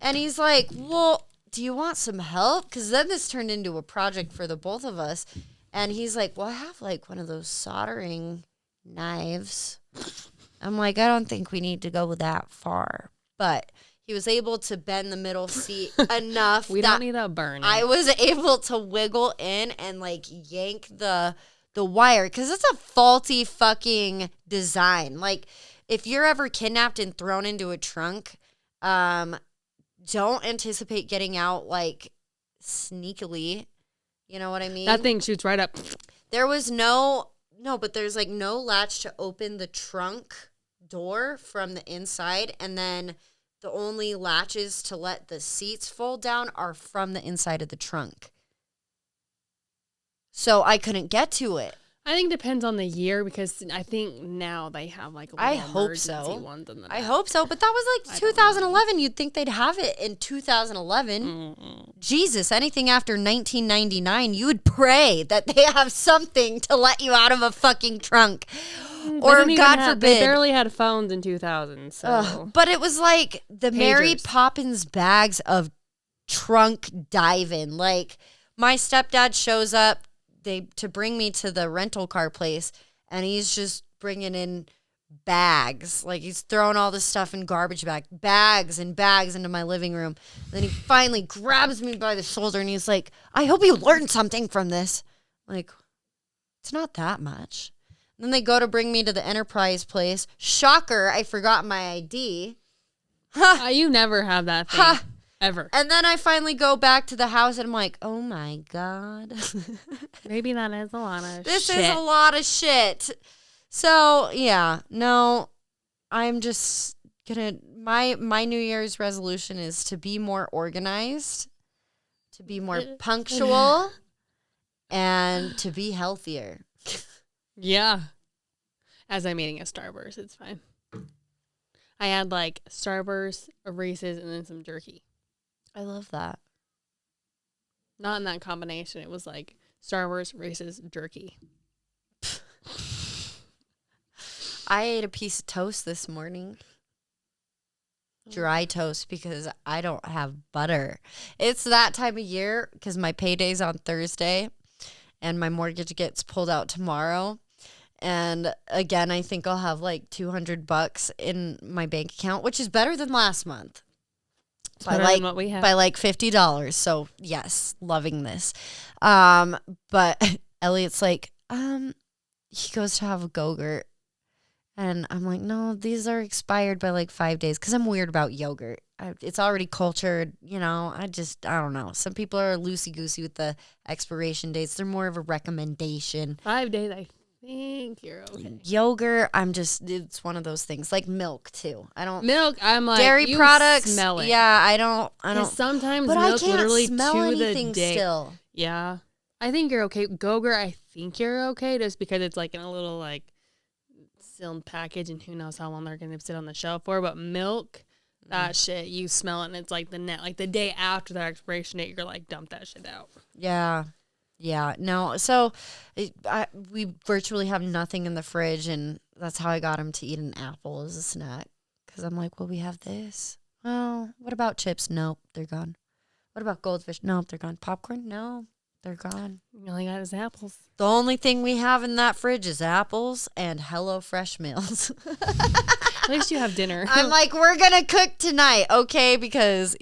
And he's like, well, do you want some help? Because then this turned into a project for the both of us. And he's like, well, I have like one of those soldering knives. I'm like, I don't think we need to go that far. But he was able to bend the middle seat enough. We don't need that burn. I was able to wiggle in and like yank the wire because it's a faulty fucking design. Like if you're ever kidnapped and thrown into a trunk, don't anticipate getting out like sneakily. You know what I mean? That thing shoots right up. There was but there's like no latch to open the trunk door from the inside. And then the only latches to let the seats fold down are from the inside of the trunk. So I couldn't get to it. I think it depends on the year because I think now they have like I hope so. ones in the I hope so, but that was like 2011. You'd think they'd have it in 2011. Mm-mm. Jesus, anything after 1999, you would pray that they have something to let you out of a fucking trunk. Or God forbid. They barely had phones in 2000. So. But it was like the Mary Poppins bags of trunk diving. Like my stepdad shows up to bring me to the rental car place, and he's just bringing in bags. Like he's throwing all this stuff in garbage bags and bags into my living room. Then he finally grabs me by the shoulder and he's like, I hope you learned something from this. Like, it's not that much. And then they go to bring me to the Enterprise place. Shocker, I forgot my ID. You never have that thing. Ever. And then I finally go back to the house and I'm like, oh my God. Maybe that is a lot of shit. This is a lot of shit. So, yeah, no, I'm just going to, my New Year's resolution is to be more organized, to be more punctual, and to be healthier. Yeah. As I'm eating a Starburst, it's fine. I had like Starburst, a Reese's, and then some jerky. I love that. Not in that combination. It was like Starburst, Reese's, jerky. I ate a piece of toast this morning. Dry toast because I don't have butter. It's that time of year because my payday's on Thursday and my mortgage gets pulled out tomorrow. And again, I think I'll have like $200 in my bank account, which is better than last month. By like $50. So yes, loving this. But Elliot's like, he goes to have a Go-Gurt. And I'm like, no, these are expired by like 5 days because I'm weird about yogurt. It's already cultured, you know. I don't know. Some people are loosey-goosey with the expiration dates. They're more of a recommendation. 5 days, I think you're okay. Yogurt, it's one of those things. Like milk, too. I'm like, dairy products. Smell it. Yeah, I don't. Sometimes but milk I can't literally smell to anything the day. Still. Yeah. I think you're okay. Go-Gurt, I think you're okay just because it's like in a little like sealed package and who knows how long they're going to sit on the shelf for. But milk, that shit, you smell it and it's like the day after the expiration date, you're like, dump that shit out. Yeah. Yeah. No. So we virtually have nothing in the fridge, and that's how I got him to eat an apple as a snack. Because I'm like, well, we have this. Well, what about chips? Nope, they're gone. What about goldfish? Nope, they're gone. Popcorn? No, they're gone. You only got his apples. The only thing we have in that fridge is apples and HelloFresh meals. At least you have dinner. I'm like, we're going to cook tonight, okay? Because,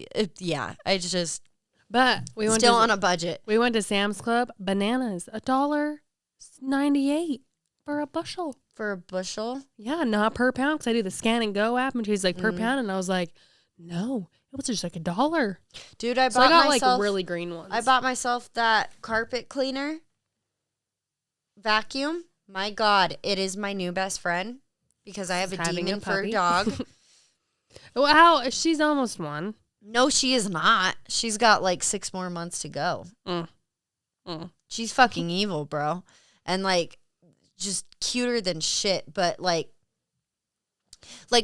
But we went still on a budget. We went to Sam's Club. Bananas, $1.98 for a bushel. For a bushel? Yeah, not per pound. Because I do the Scan and Go app, and she's like per pound, and I was like, no, it was just like $1. Dude, I got myself, like really green ones. I bought myself that carpet cleaner vacuum. My God, it is my new best friend because I have a demon for a dog. Wow, she's almost one. No, she is not. She's got like 6 more months to go. She's fucking evil, bro. And like, just cuter than shit. But like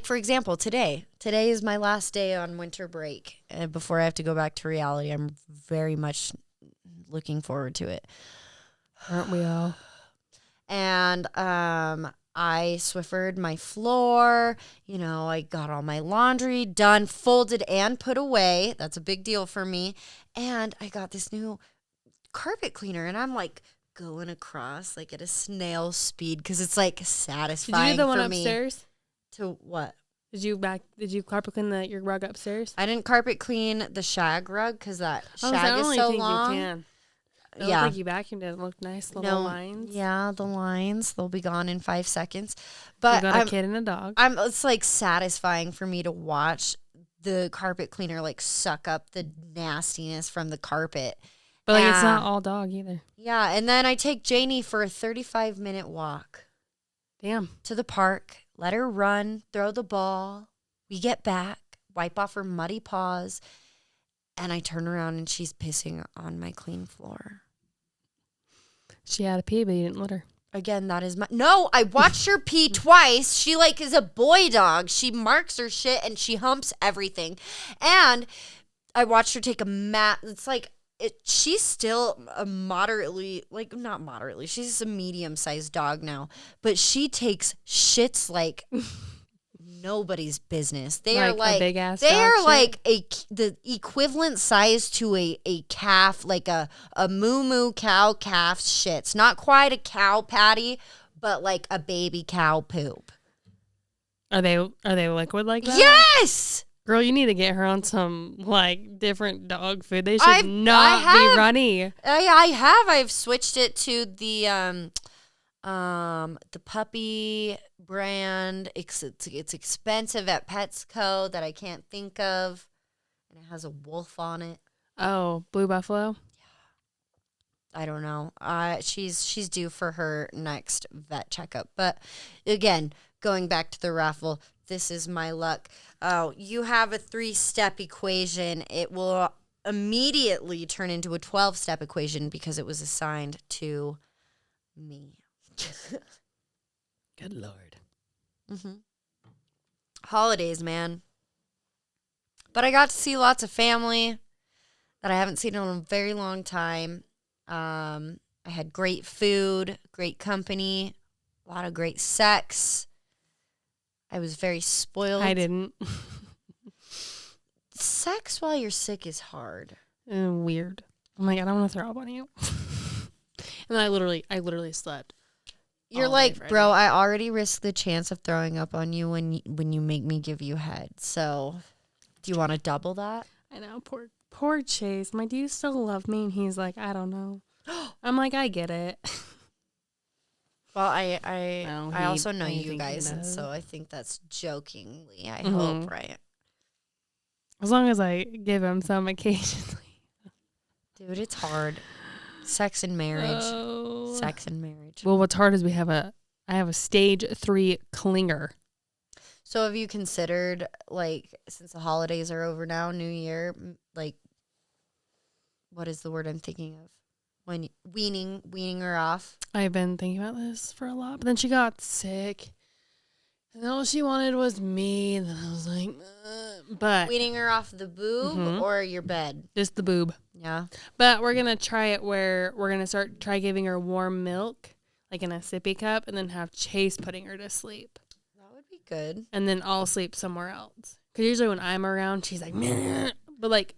for example, today is my last day on winter break. And before I have to go back to reality, I'm very much looking forward to it. Aren't we all? And I Swiffered my floor. You know, I got all my laundry done, folded, and put away. That's a big deal for me. And I got this new carpet cleaner, and I'm like going across like at a snail's speed because it's like satisfying. Did you do the one for upstairs? Me. To what? Did you carpet clean your rug upstairs? I didn't carpet clean the shag rug because that shag I is only so think long. You can. It Yeah, like you vacuumed it. It looked nice, little lines. Yeah, the lines, they'll be gone in 5 seconds. But you got a kid and a dog. It's like satisfying for me to watch the carpet cleaner like suck up the nastiness from the carpet. But like it's not all dog either. Yeah, and then I take Janie for a 35-minute walk. Damn. To the park, let her run, throw the ball. We get back, wipe off her muddy paws, and I turn around and she's pissing on my clean floor. She had a pee, but you didn't let her. Again, that is no, I watched her pee twice. She like is a boy dog. She marks her shit and she humps everything. And I watched her take it's like she's still a moderately, like not moderately, she's a medium-sized dog now, but she takes shits like nobody's business. They are like a big ass they are shit? like the equivalent size to a calf, like a moo cow calf's shits. Not quite a cow patty, but like a baby cow poop. Are they liquid like that? Yes. Girl, you need to get her on some like different dog food. They should not be runny. I've switched it to the puppy brand. It's expensive at Petco that I can't think of, and it has a wolf on it. Oh, Blue Buffalo. I don't know. She's due for her next vet checkup. But again, going back to the raffle, this is my luck. Oh, you have a 3-step equation. It will immediately turn into a 12-step equation because it was assigned to me. Good Lord. Mm-hmm. Holidays, man. But I got to see lots of family that I haven't seen in a very long time. I had great food, great company, a lot of great sex. I was very spoiled. I didn't. Sex while you're sick is hard. Weird. I'm like, I don't want to throw up on you. And then I literally slept. You're like, bro, I already risked the chance of throwing up on you when you make me give you head. So, do you want to double that? I know, poor Chase. I'm like, do you still love me? And he's like, I don't know. I'm like, I get it. Well, I also know you guys, and so I think that's jokingly. I hope, right? As long as I give him some occasionally. Dude, it's hard. Sex and marriage. Oh. Sex and marriage. Well, what's hard is I have a stage 3 clinger. So have you considered, like, since the holidays are over now, New Year, like, what is the word I'm thinking of? when weaning her off? I've been thinking about this for a lot, but then she got sick. And all she wanted was me, and then I was like, but Weaning her off the boob or your bed? just the boob. Yeah. But we're going to try it where we're going to try giving her warm milk, like in a sippy cup, and then have Chase putting her to sleep. That would be good. And then I'll sleep somewhere else. Because usually when I'm around, she's like, meh. But like,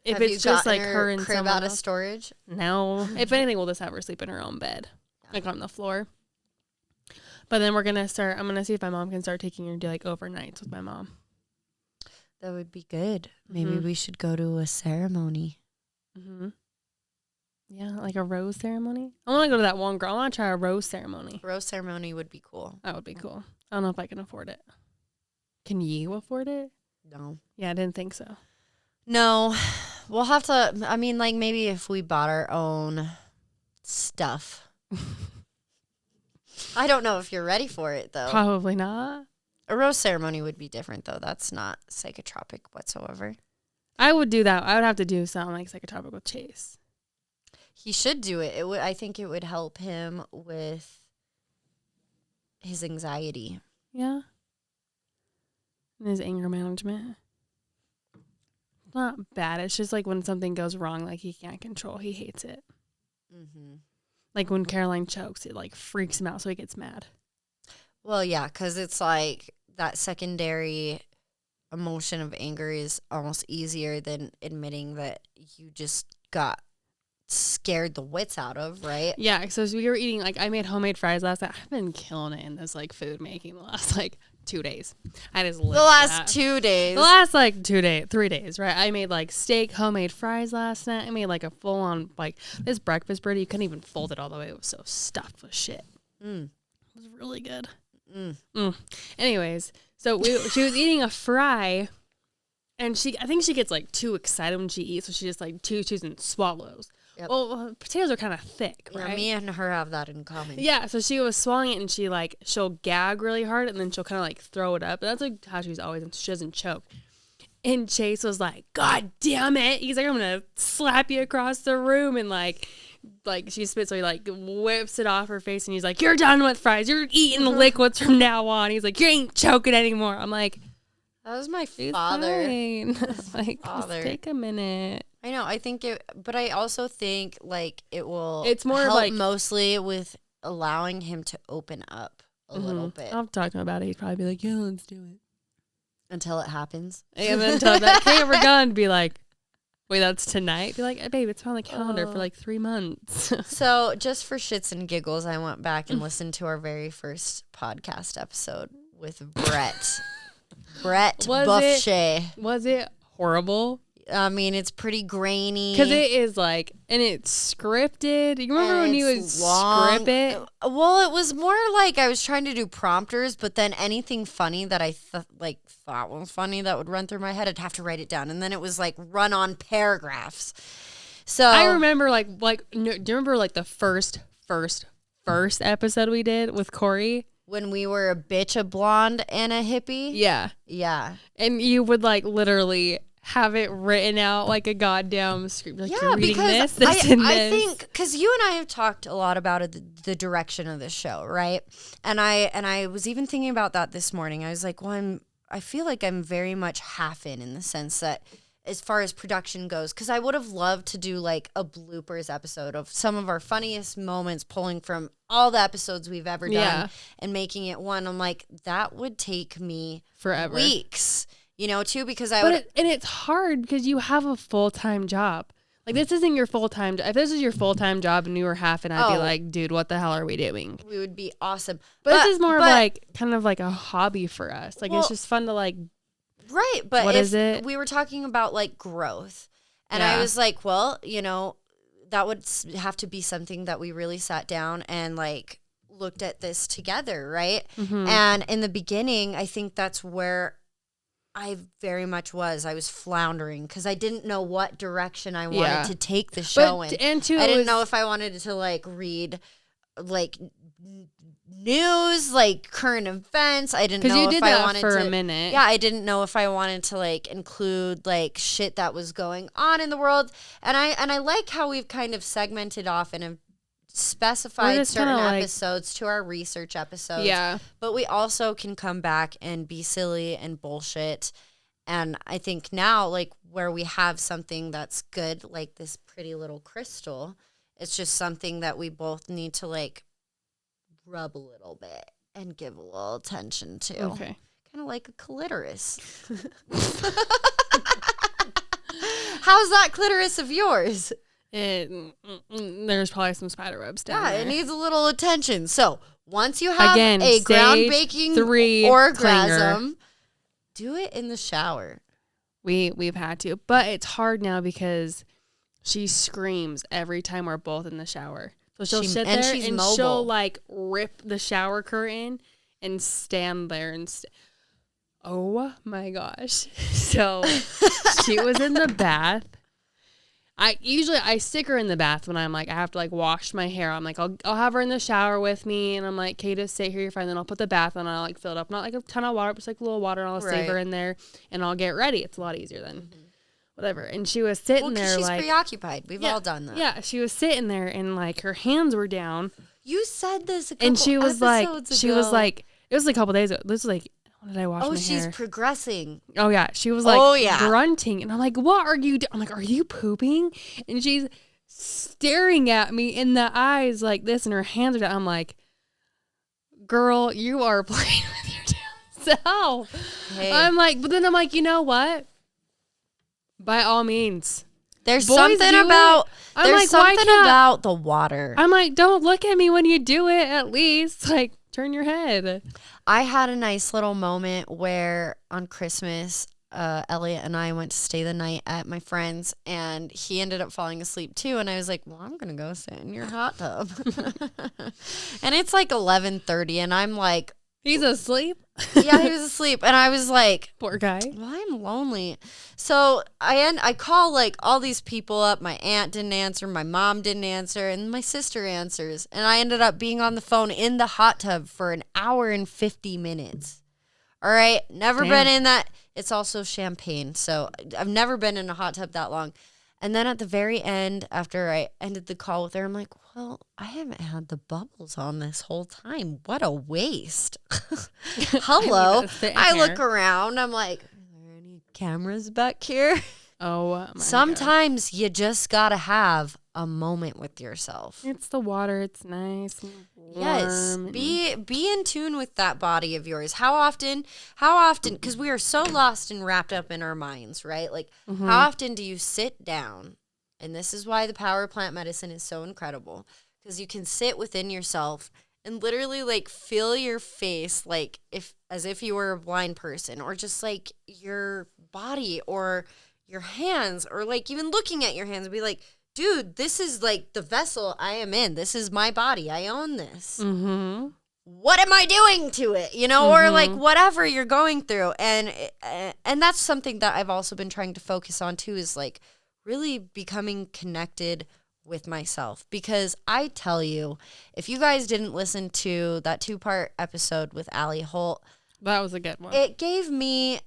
if Have it's just like her and crib someone out of else, storage? no. If anything, we'll just have her sleep in her own bed, like on the floor. But then I'm going to see if my mom can start taking her to like overnights with my mom. That would be good. Maybe we should go to a ceremony. Mm-hmm. Yeah, like a rose ceremony. I want to go to that one girl. I want to try a rose ceremony. Rose ceremony would be cool. That would be cool. I don't know if I can afford it. Can you afford it? No. Yeah, I didn't think so. No. We'll have to, I mean, like maybe if we bought our own stuff. I don't know if you're ready for it, though. Probably not. A rose ceremony would be different, though. That's not psychotropic whatsoever. I would do that. I would have to do something like psychotropic with Chase. He should do it. I think it would help him with his anxiety. Yeah. And his anger management. It's not bad. It's just like when something goes wrong, like he can't control. He hates it. Mm-hmm. Like when Caroline chokes, it like freaks him out, so he gets mad. Well, yeah, because it's like that secondary emotion of anger is almost easier than admitting that you just got scared the wits out of, right? Yeah, so we were eating, like, I made homemade fries last night. I've been killing it in this, like, food making the last, like, 2 days. I just lived The last that. 2 days. The last, like, 3 days, right? I made, like, steak, homemade fries last night. I made, like, a full-on, like, this breakfast burrito. You couldn't even fold it all the way. It was so stuffed with shit. It was really good. Anyways, so she was eating a fry, and I think she gets, like, too excited when she eats, so she just, like, chews and swallows. Yep. Well, potatoes are kind of thick, right? Yeah, me and her have that in common. Yeah, so she was swallowing it, and she'll gag really hard, and then she'll kind of like throw it up. And that's like how she's always, she doesn't choke. And Chase was like, God damn it. He's like, I'm going to slap you across the room. And like she spits, so he like whips it off her face, and he's like, you're done with fries. You're eating liquids from now on. He's like, you ain't choking anymore. I'm like, that was my father. Like, just take a minute. I know. I think but I also think like it will. It's more help like mostly with allowing him to open up a little bit. I'll talk to him about it. He'd probably be like, yeah, let's do it. Until it happens. And then until that came, we're gone. Be like, wait, that's tonight? Be like, hey, babe, it's on the calendar for like 3 months. So just for shits and giggles, I went back and listened to our very first podcast episode with Brett. Brett Buffshay. Was it horrible? I mean, it's pretty grainy. Because it is like, and it's scripted. You remember when you would script it? Well, it was more like I was trying to do prompters, but then anything funny that I thought was funny that would run through my head, I'd have to write it down. And then it was like run on paragraphs. So I remember do you remember like the first episode we did with Corey? When we were a bitch, a blonde, and a hippie? Yeah. Yeah. And you would like literally have it written out like a goddamn script. Like, yeah, you're reading because I think because you and I have talked a lot about the direction of the show, right? And I was even thinking about that this morning. I was like, well, I feel like I'm very much half in the sense that as far as production goes, because I would have loved to do like a bloopers episode of some of our funniest moments, pulling from all the episodes we've ever done and making it one. I'm like, that would take me forever, weeks. You know, too, because and it's hard because you have a full-time job. Like, this isn't your full-time job. If this is your full-time job and you were half, and I'd be like, dude, what the hell are we doing? We would be awesome. But this is more like kind of like a hobby for us. Like, it's just fun to like. Right. But what is it? We were talking about like growth. And I was like, well, you know, that would have to be something that we really sat down and like looked at this together. Right. Mm-hmm. And in the beginning, I think that's where I very much was. I was floundering because I didn't know what direction I wanted to take the show in. I didn't know if I wanted to like read like news, like current events. I didn't know you if did I that wanted for to. a minute. Yeah, I didn't know if I wanted to like include like shit that was going on in the world. And I like how we've kind of segmented off and have specified certain episodes to our research episodes. Yeah. But we also can come back and be silly and bullshit. And I think now, like, where we have something that's good, like this pretty little crystal, it's just something that we both need to, like, rub a little bit and give a little attention to. Okay. Kind of like a clitoris. How's that clitoris of yours? There's probably some spider webs down there. Yeah, it needs a little attention. So once you have Again, a stage groundbreaking 3 orgasm, do it in the shower. We've had to, but it's hard now because she screams every time we're both in the shower. So she'll sit there and mobile. she'll like rip the shower curtain and stand there and oh my gosh. So she was in the bath. I stick her in the bath when I'm like, I have to like wash my hair. I'm like, I'll have her in the shower with me. And I'm like, Kay, just stay here. You're fine. Then I'll put the bath on. I'll like fill it up. Not like a ton of water, just like a little water. And I'll save her in there and I'll get ready. It's a lot easier than whatever. And she was sitting there she's like. preoccupied. We've all done that. Yeah. She was sitting there and like her hands were down. You said this a couple and she was episodes ago. It was a couple days ago. This was like, when did I wash my hair? Oh, she's progressing. Oh, yeah. She was like grunting. And I'm like, what are you doing? I'm like, are you pooping? And she's staring at me in the eyes like this. And her hands are down. I'm like, girl, you are playing with your damn self. Hey. I'm like, but then I'm like, you know what? By all means. There's something about the water. I'm like, don't look at me when you do it at least. Like, turn your head. I had a nice little moment where on Christmas, Elliot and I went to stay the night at my friend's, and he ended up falling asleep too. And I was like, well, I'm going to go sit in your hot tub. And it's like 11:30, and I'm like, he's asleep? Yeah, he was asleep. And I was like, poor guy. Well, I'm lonely. So I call like all these people up. My aunt didn't answer. My mom didn't answer. And my sister answers. And I ended up being on the phone in the hot tub for an hour and 50 minutes. All right. Never been in that. It's also champagne. So I've never been in a hot tub that long. And then at the very end, after I ended the call with her, I'm like, well, I haven't had the bubbles on this whole time. What a waste. Hello. I look around. I'm like, are there any cameras back here? Oh, my Sometimes God. You just got to have a moment with yourself. It's the water. It's nice and warm. Yes. Be in tune with that body of yours. How often, because we are so lost and wrapped up in our minds, right? Like, how often do you sit down? And this is why the power of plant medicine is so incredible, because you can sit within yourself and literally like feel your face, like as if you were a blind person, or just like your body or your hands, or like even looking at your hands and be like, dude, this is like the vessel I am in. This is my body. I own this. Mm-hmm. What am I doing to it? You know, or like whatever you're going through. And that's something that I've also been trying to focus on too, is like really becoming connected with myself. Because I tell you, if you guys didn't listen to that 2-part episode with Allie Holt, that was a good one. It gave me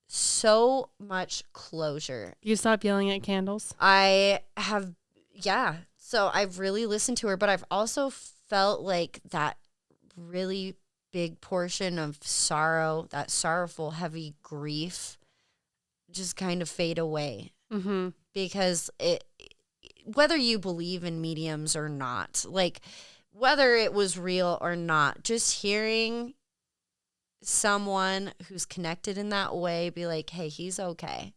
so much closure. You stopped yelling at candles? I have, yeah. So I've really listened to her, but I've also felt like that really big portion of sorrow, that sorrowful, heavy grief, just kind of fade away. Mm-hmm. Because whether you believe in mediums or not, like whether it was real or not, just hearing someone who's connected in that way be like, hey, he's okay,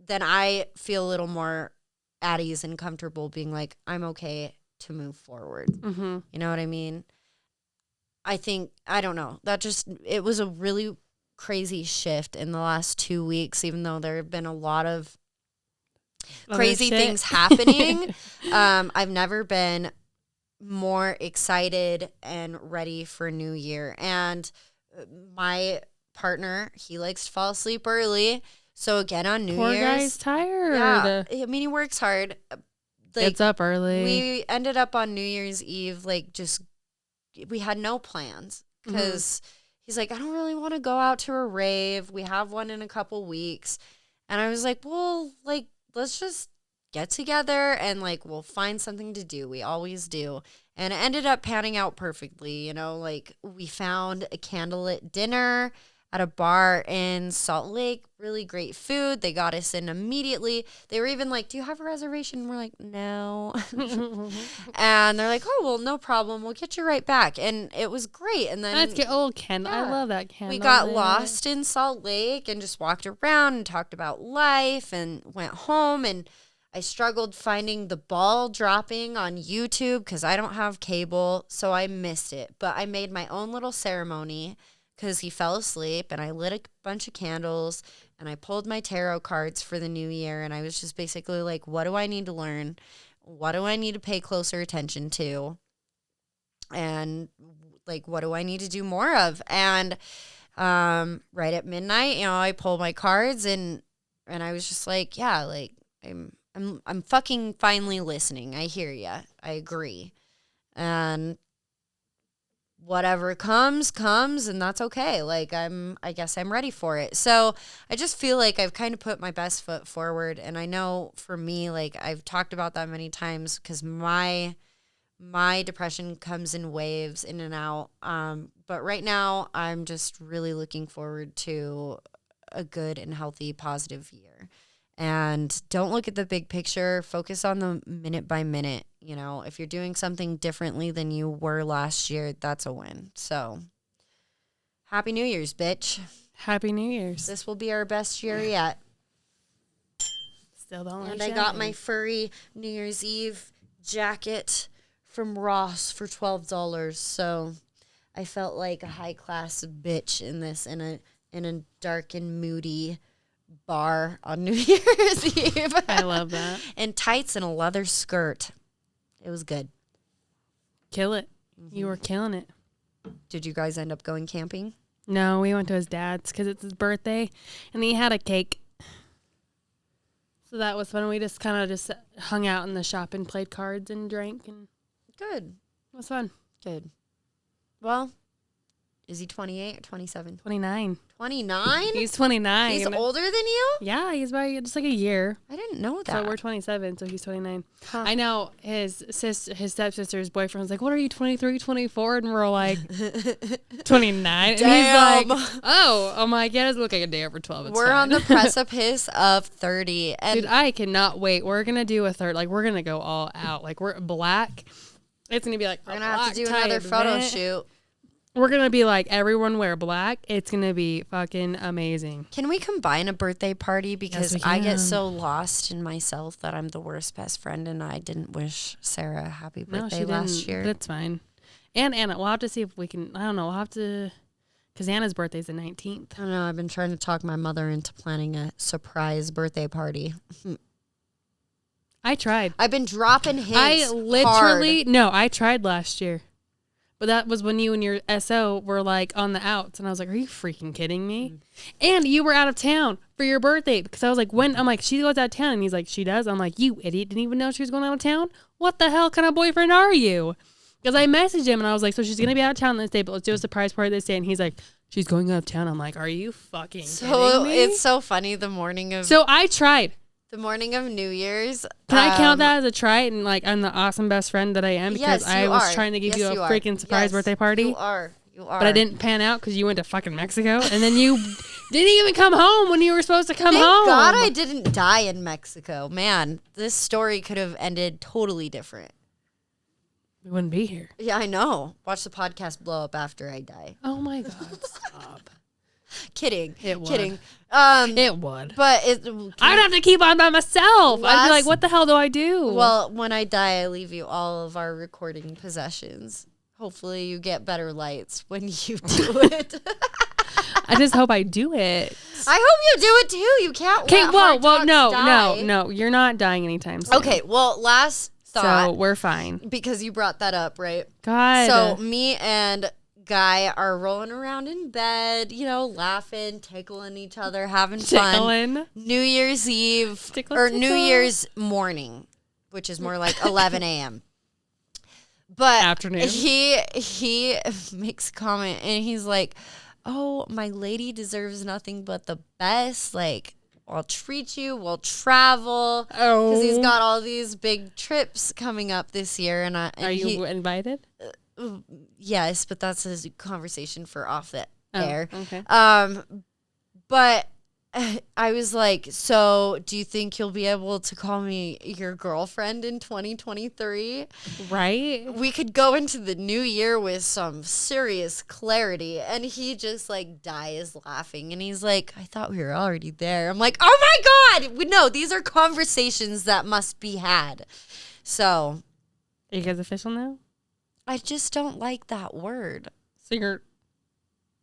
then I feel a little more at ease and comfortable being like, I'm okay to move forward. Mm-hmm. You know what I mean? I think, I don't know, it was a really crazy shift in the last 2 weeks, even though there have been a lot of crazy things happening. I've never been more excited and ready for New Year. And my partner, he likes to fall asleep early. So again, on New Year's. Poor guy's tired. Yeah, I mean, he works hard. Like, gets up early. We ended up on New Year's Eve, like just we had no plans because he's like, I don't really want to go out to a rave. We have one in a couple weeks. And I was like, well, like, let's just get together and like we'll find something to do. We always do. And it ended up panning out perfectly. You know, like we found a candlelit dinner at a bar in Salt Lake. Really great food. They got us in immediately. They were even like, do you have a reservation? We're like, no. And they're like, oh, well, no problem. We'll get you right back. And it was great. And then That's good. Old candle. I love that candle. we got lost in Salt Lake and just walked around and talked about life and went home. And I struggled finding the ball dropping on YouTube because I don't have cable, so I missed it. But I made my own little ceremony because he fell asleep, and I lit a bunch of candles, and I pulled my tarot cards for the new year, and I was just basically like, what do I need to learn? What do I need to pay closer attention to? And, like, what do I need to do more of? And right at midnight, you know, I pulled my cards, and I was just like, yeah, like, I'm fucking finally listening. I hear ya. I agree. And whatever comes, and that's okay. Like I guess I'm ready for it. So I just feel like I've kind of put my best foot forward. And I know for me, like I've talked about that many times because my depression comes in waves in and out. But right now I'm just really looking forward to a good and healthy, positive year. And don't look at the big picture. Focus on the minute by minute. You know, if you're doing something differently than you were last year, that's a win. So, Happy New Year's, bitch. Happy New Year's. This will be our best year yet. Still don't. And I got my furry New Year's Eve jacket from Ross for $12. So, I felt like a high class bitch in this in a dark and moody bar on New Year's Eve. I love that. And tights and a leather skirt. It was good. Kill it. You were killing it. Did you guys end up going camping? No, we went to his dad's because it's his birthday, and he had a cake. So that was fun. We just kind of just hung out in the shop and played cards and drank, and Good. it was fun. Good. Well, is he 28 or 27? 29. 29? He's 29. He's older than you? Yeah, he's about just like a year. I didn't know that. So we're 27, so he's 29. Huh. I know his stepsister's boyfriend was like, what are you, 23, 24? And we're like, 29. Damn. And he's like, oh my God, it doesn't look like a day over 12. It's We're fine. on the precipice of 30. And Dude, I cannot wait. We're going to do a third. Like, we're going to go all out. Like, we're black. It's going to be like we're going to have to do another photo shoot. We're going to be like, everyone wear black. It's going to be fucking amazing. Can we combine a birthday party? Because Yes, we I get can. so lost in myself that I'm the worst best friend, and I didn't wish Sarah a happy birthday last year. But it's fine. And Anna, we'll have to see if we can, I don't know, we'll have to, because Anna's birthday's the 19th. I don't know. I've been trying to talk my mother into planning a surprise birthday party. I tried. I've been dropping hints. I literally, no, I tried last year. But that was when you and your SO were like on the outs. And I was like, are you freaking kidding me? And you were out of town for your birthday. Because I was like, when? I'm like, she goes out of town. And he's like, she does. I'm like, you idiot. Didn't even know she was going out of town? What the hell kind of boyfriend are you? Because I messaged him and I was like, so she's going to be out of town this day, but let's do a surprise party this day. And he's like, she's going out of town. I'm like, are you fucking kidding me? It's so funny the morning of So I tried. New Year's. Can I count that as a try? And like, I'm the awesome best friend that I am because Yes, I you was are. trying to give Yes, you a you are. freaking surprise Yes, birthday party. You are. But I didn't pan out because you went to fucking Mexico. And then you didn't even come home when you were supposed to come Thank home. God I didn't die in Mexico. Man, this story could have ended totally different. We wouldn't be here. Yeah, I know. Watch the podcast blow up after I die. Oh my God, stop. Kidding. It would. Kidding. It would. But I'd have to keep on by myself. I'd Last- be like, what the hell do I do? well, when I die, I leave you all of our recording possessions. Hopefully you get better lights when you do it. I just hope I do it. I hope you do it too. You can't Okay, let well, Hard Talks die. no. You're not dying anytime soon. Okay, well, last thought, So we're fine. because you brought that up, right? God. So me and Guy are rolling around in bed, you know, laughing, tickling each other, having fun. Tickling. New Year's Eve Tickle, or New tickle. Year's morning, which is more like 11 a.m. But Afternoon. he makes a comment and he's like, "Oh, my lady deserves nothing but the best. Like, I'll treat you. We'll travel because he's got all these big trips coming up this year." And Are you invited? yes, but that's a conversation for off the air. Okay. But I was like, "So, do you think you'll be able to call me your girlfriend in 2023?" Right? We could go into the new year with some serious clarity. And he just like dies laughing. And he's like, "I thought we were already there." I'm like, "Oh my God. No, these are conversations that must be had." So Are you guys official now? I just don't like that word. So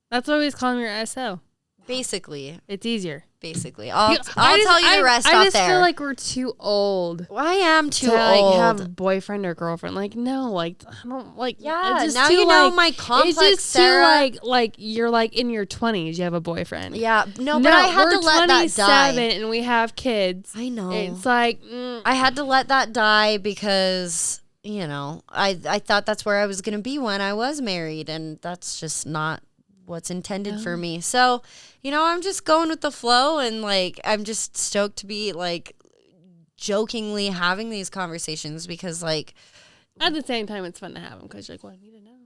that's why we always call him your SO. Basically. It's easier. I'll tell you the rest out there. I just feel like we're too old. Well, I am too to old. have a boyfriend or girlfriend. Like, no, like, I don't like. Yeah, it's just now too, you know like, my complex, it's just Sarah. too like you're like in your 20s. You have a boyfriend. Yeah, no, but I had to let that die. 27 and we have kids. I know. It's like I had to let that die because, you know, I thought that's where I was going to be when I was married, and that's just not what's intended for me. So, you know, I'm just going with the flow, and like I'm just stoked to be like jokingly having these conversations because like at the same time it's fun to have them because you're like, well, I need to know.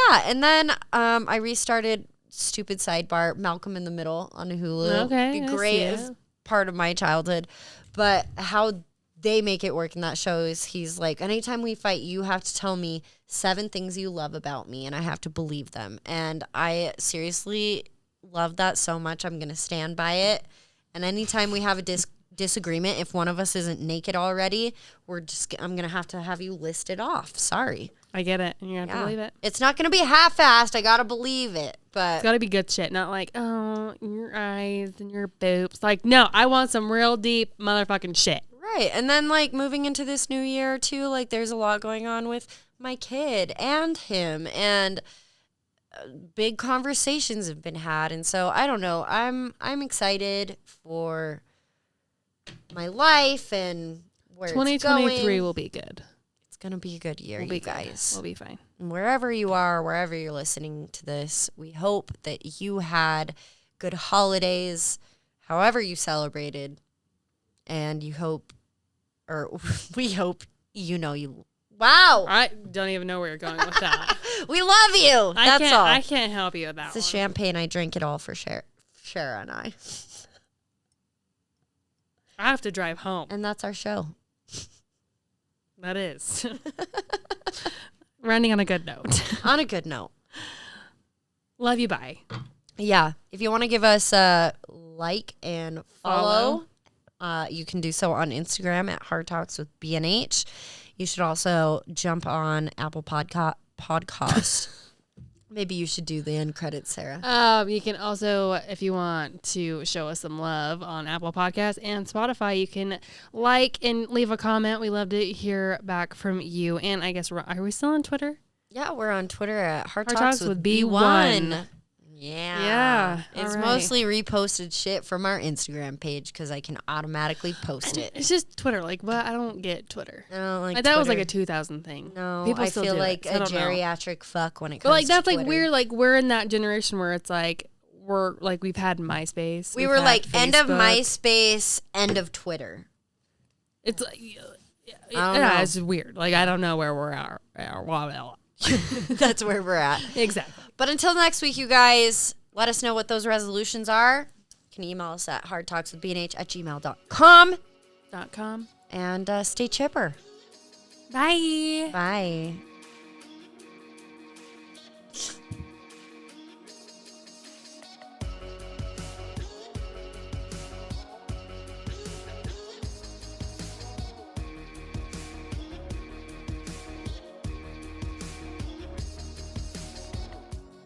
yeah, and then I restarted Stupid Sidebar, Malcolm in the Middle on Hulu. Okay, the I see greatest it. part of my childhood, but how they make it work in that show is he's like, anytime we fight, you have to tell me 7 things you love about me, and I have to believe them. And I seriously love that so much. I'm going to stand by it. And anytime we have a disagreement, if one of us isn't naked already, I'm going to have you listed off. Sorry. I get it, and you have to believe it. It's not going to be half-assed. I got to believe it. But It's got to be good shit, not like, oh, your eyes and your boobs. Like, no, I want some real deep motherfucking shit. Right. And then, like, moving into this new year, too, like, there's a lot going on with my kid and him. And big conversations have been had. And so, I don't know. I'm excited for my life and where it's going. 2023 will be good. It's going to be a good year, We'll be you good. guys. We'll be fine. And wherever you are, wherever you're listening to this, we hope that you had good holidays, however you celebrated. And you hope, or we hope, wow. I don't even know where you're going with that. We love you. That's all. I can't help you with that It's the champagne. I drank it all for Shara and I. I have to drive home. And that's our show. That is. We're ending on a good note. On a good note. Love you. Bye. Yeah. If you want to give us a like and follow. You can do so on Instagram at Hard Talks with B&H. You should also jump on Apple Podcast. Maybe you should do the end credits, Sarah. You can also, if you want to show us some love on Apple Podcasts and Spotify, you can like and leave a comment. We love to hear back from you. And I guess, are we still on Twitter? Yeah, we're on Twitter at Hard Hard Talks Talks with with B1. B1. Yeah. It's all right. mostly reposted shit from our Instagram page because I can automatically post it. It's just Twitter. Like, what? I don't get Twitter. I don't like That was like Twitter. a 2000 thing. No, People I still feel do like it, so I a don't know. geriatric fuck when it comes But like that's to like Twitter. we're like we're in that generation where it's like we've had MySpace. We we've were had like end of Facebook. MySpace, end of Twitter. It's like don't know. it's weird. Like I don't know where we're at. That's where we're at. Exactly. But until next week, you guys, let us know what those resolutions are. You can email us at hardtalkswithbnh@gmail.com. .com. And stay chipper. Bye. Bye.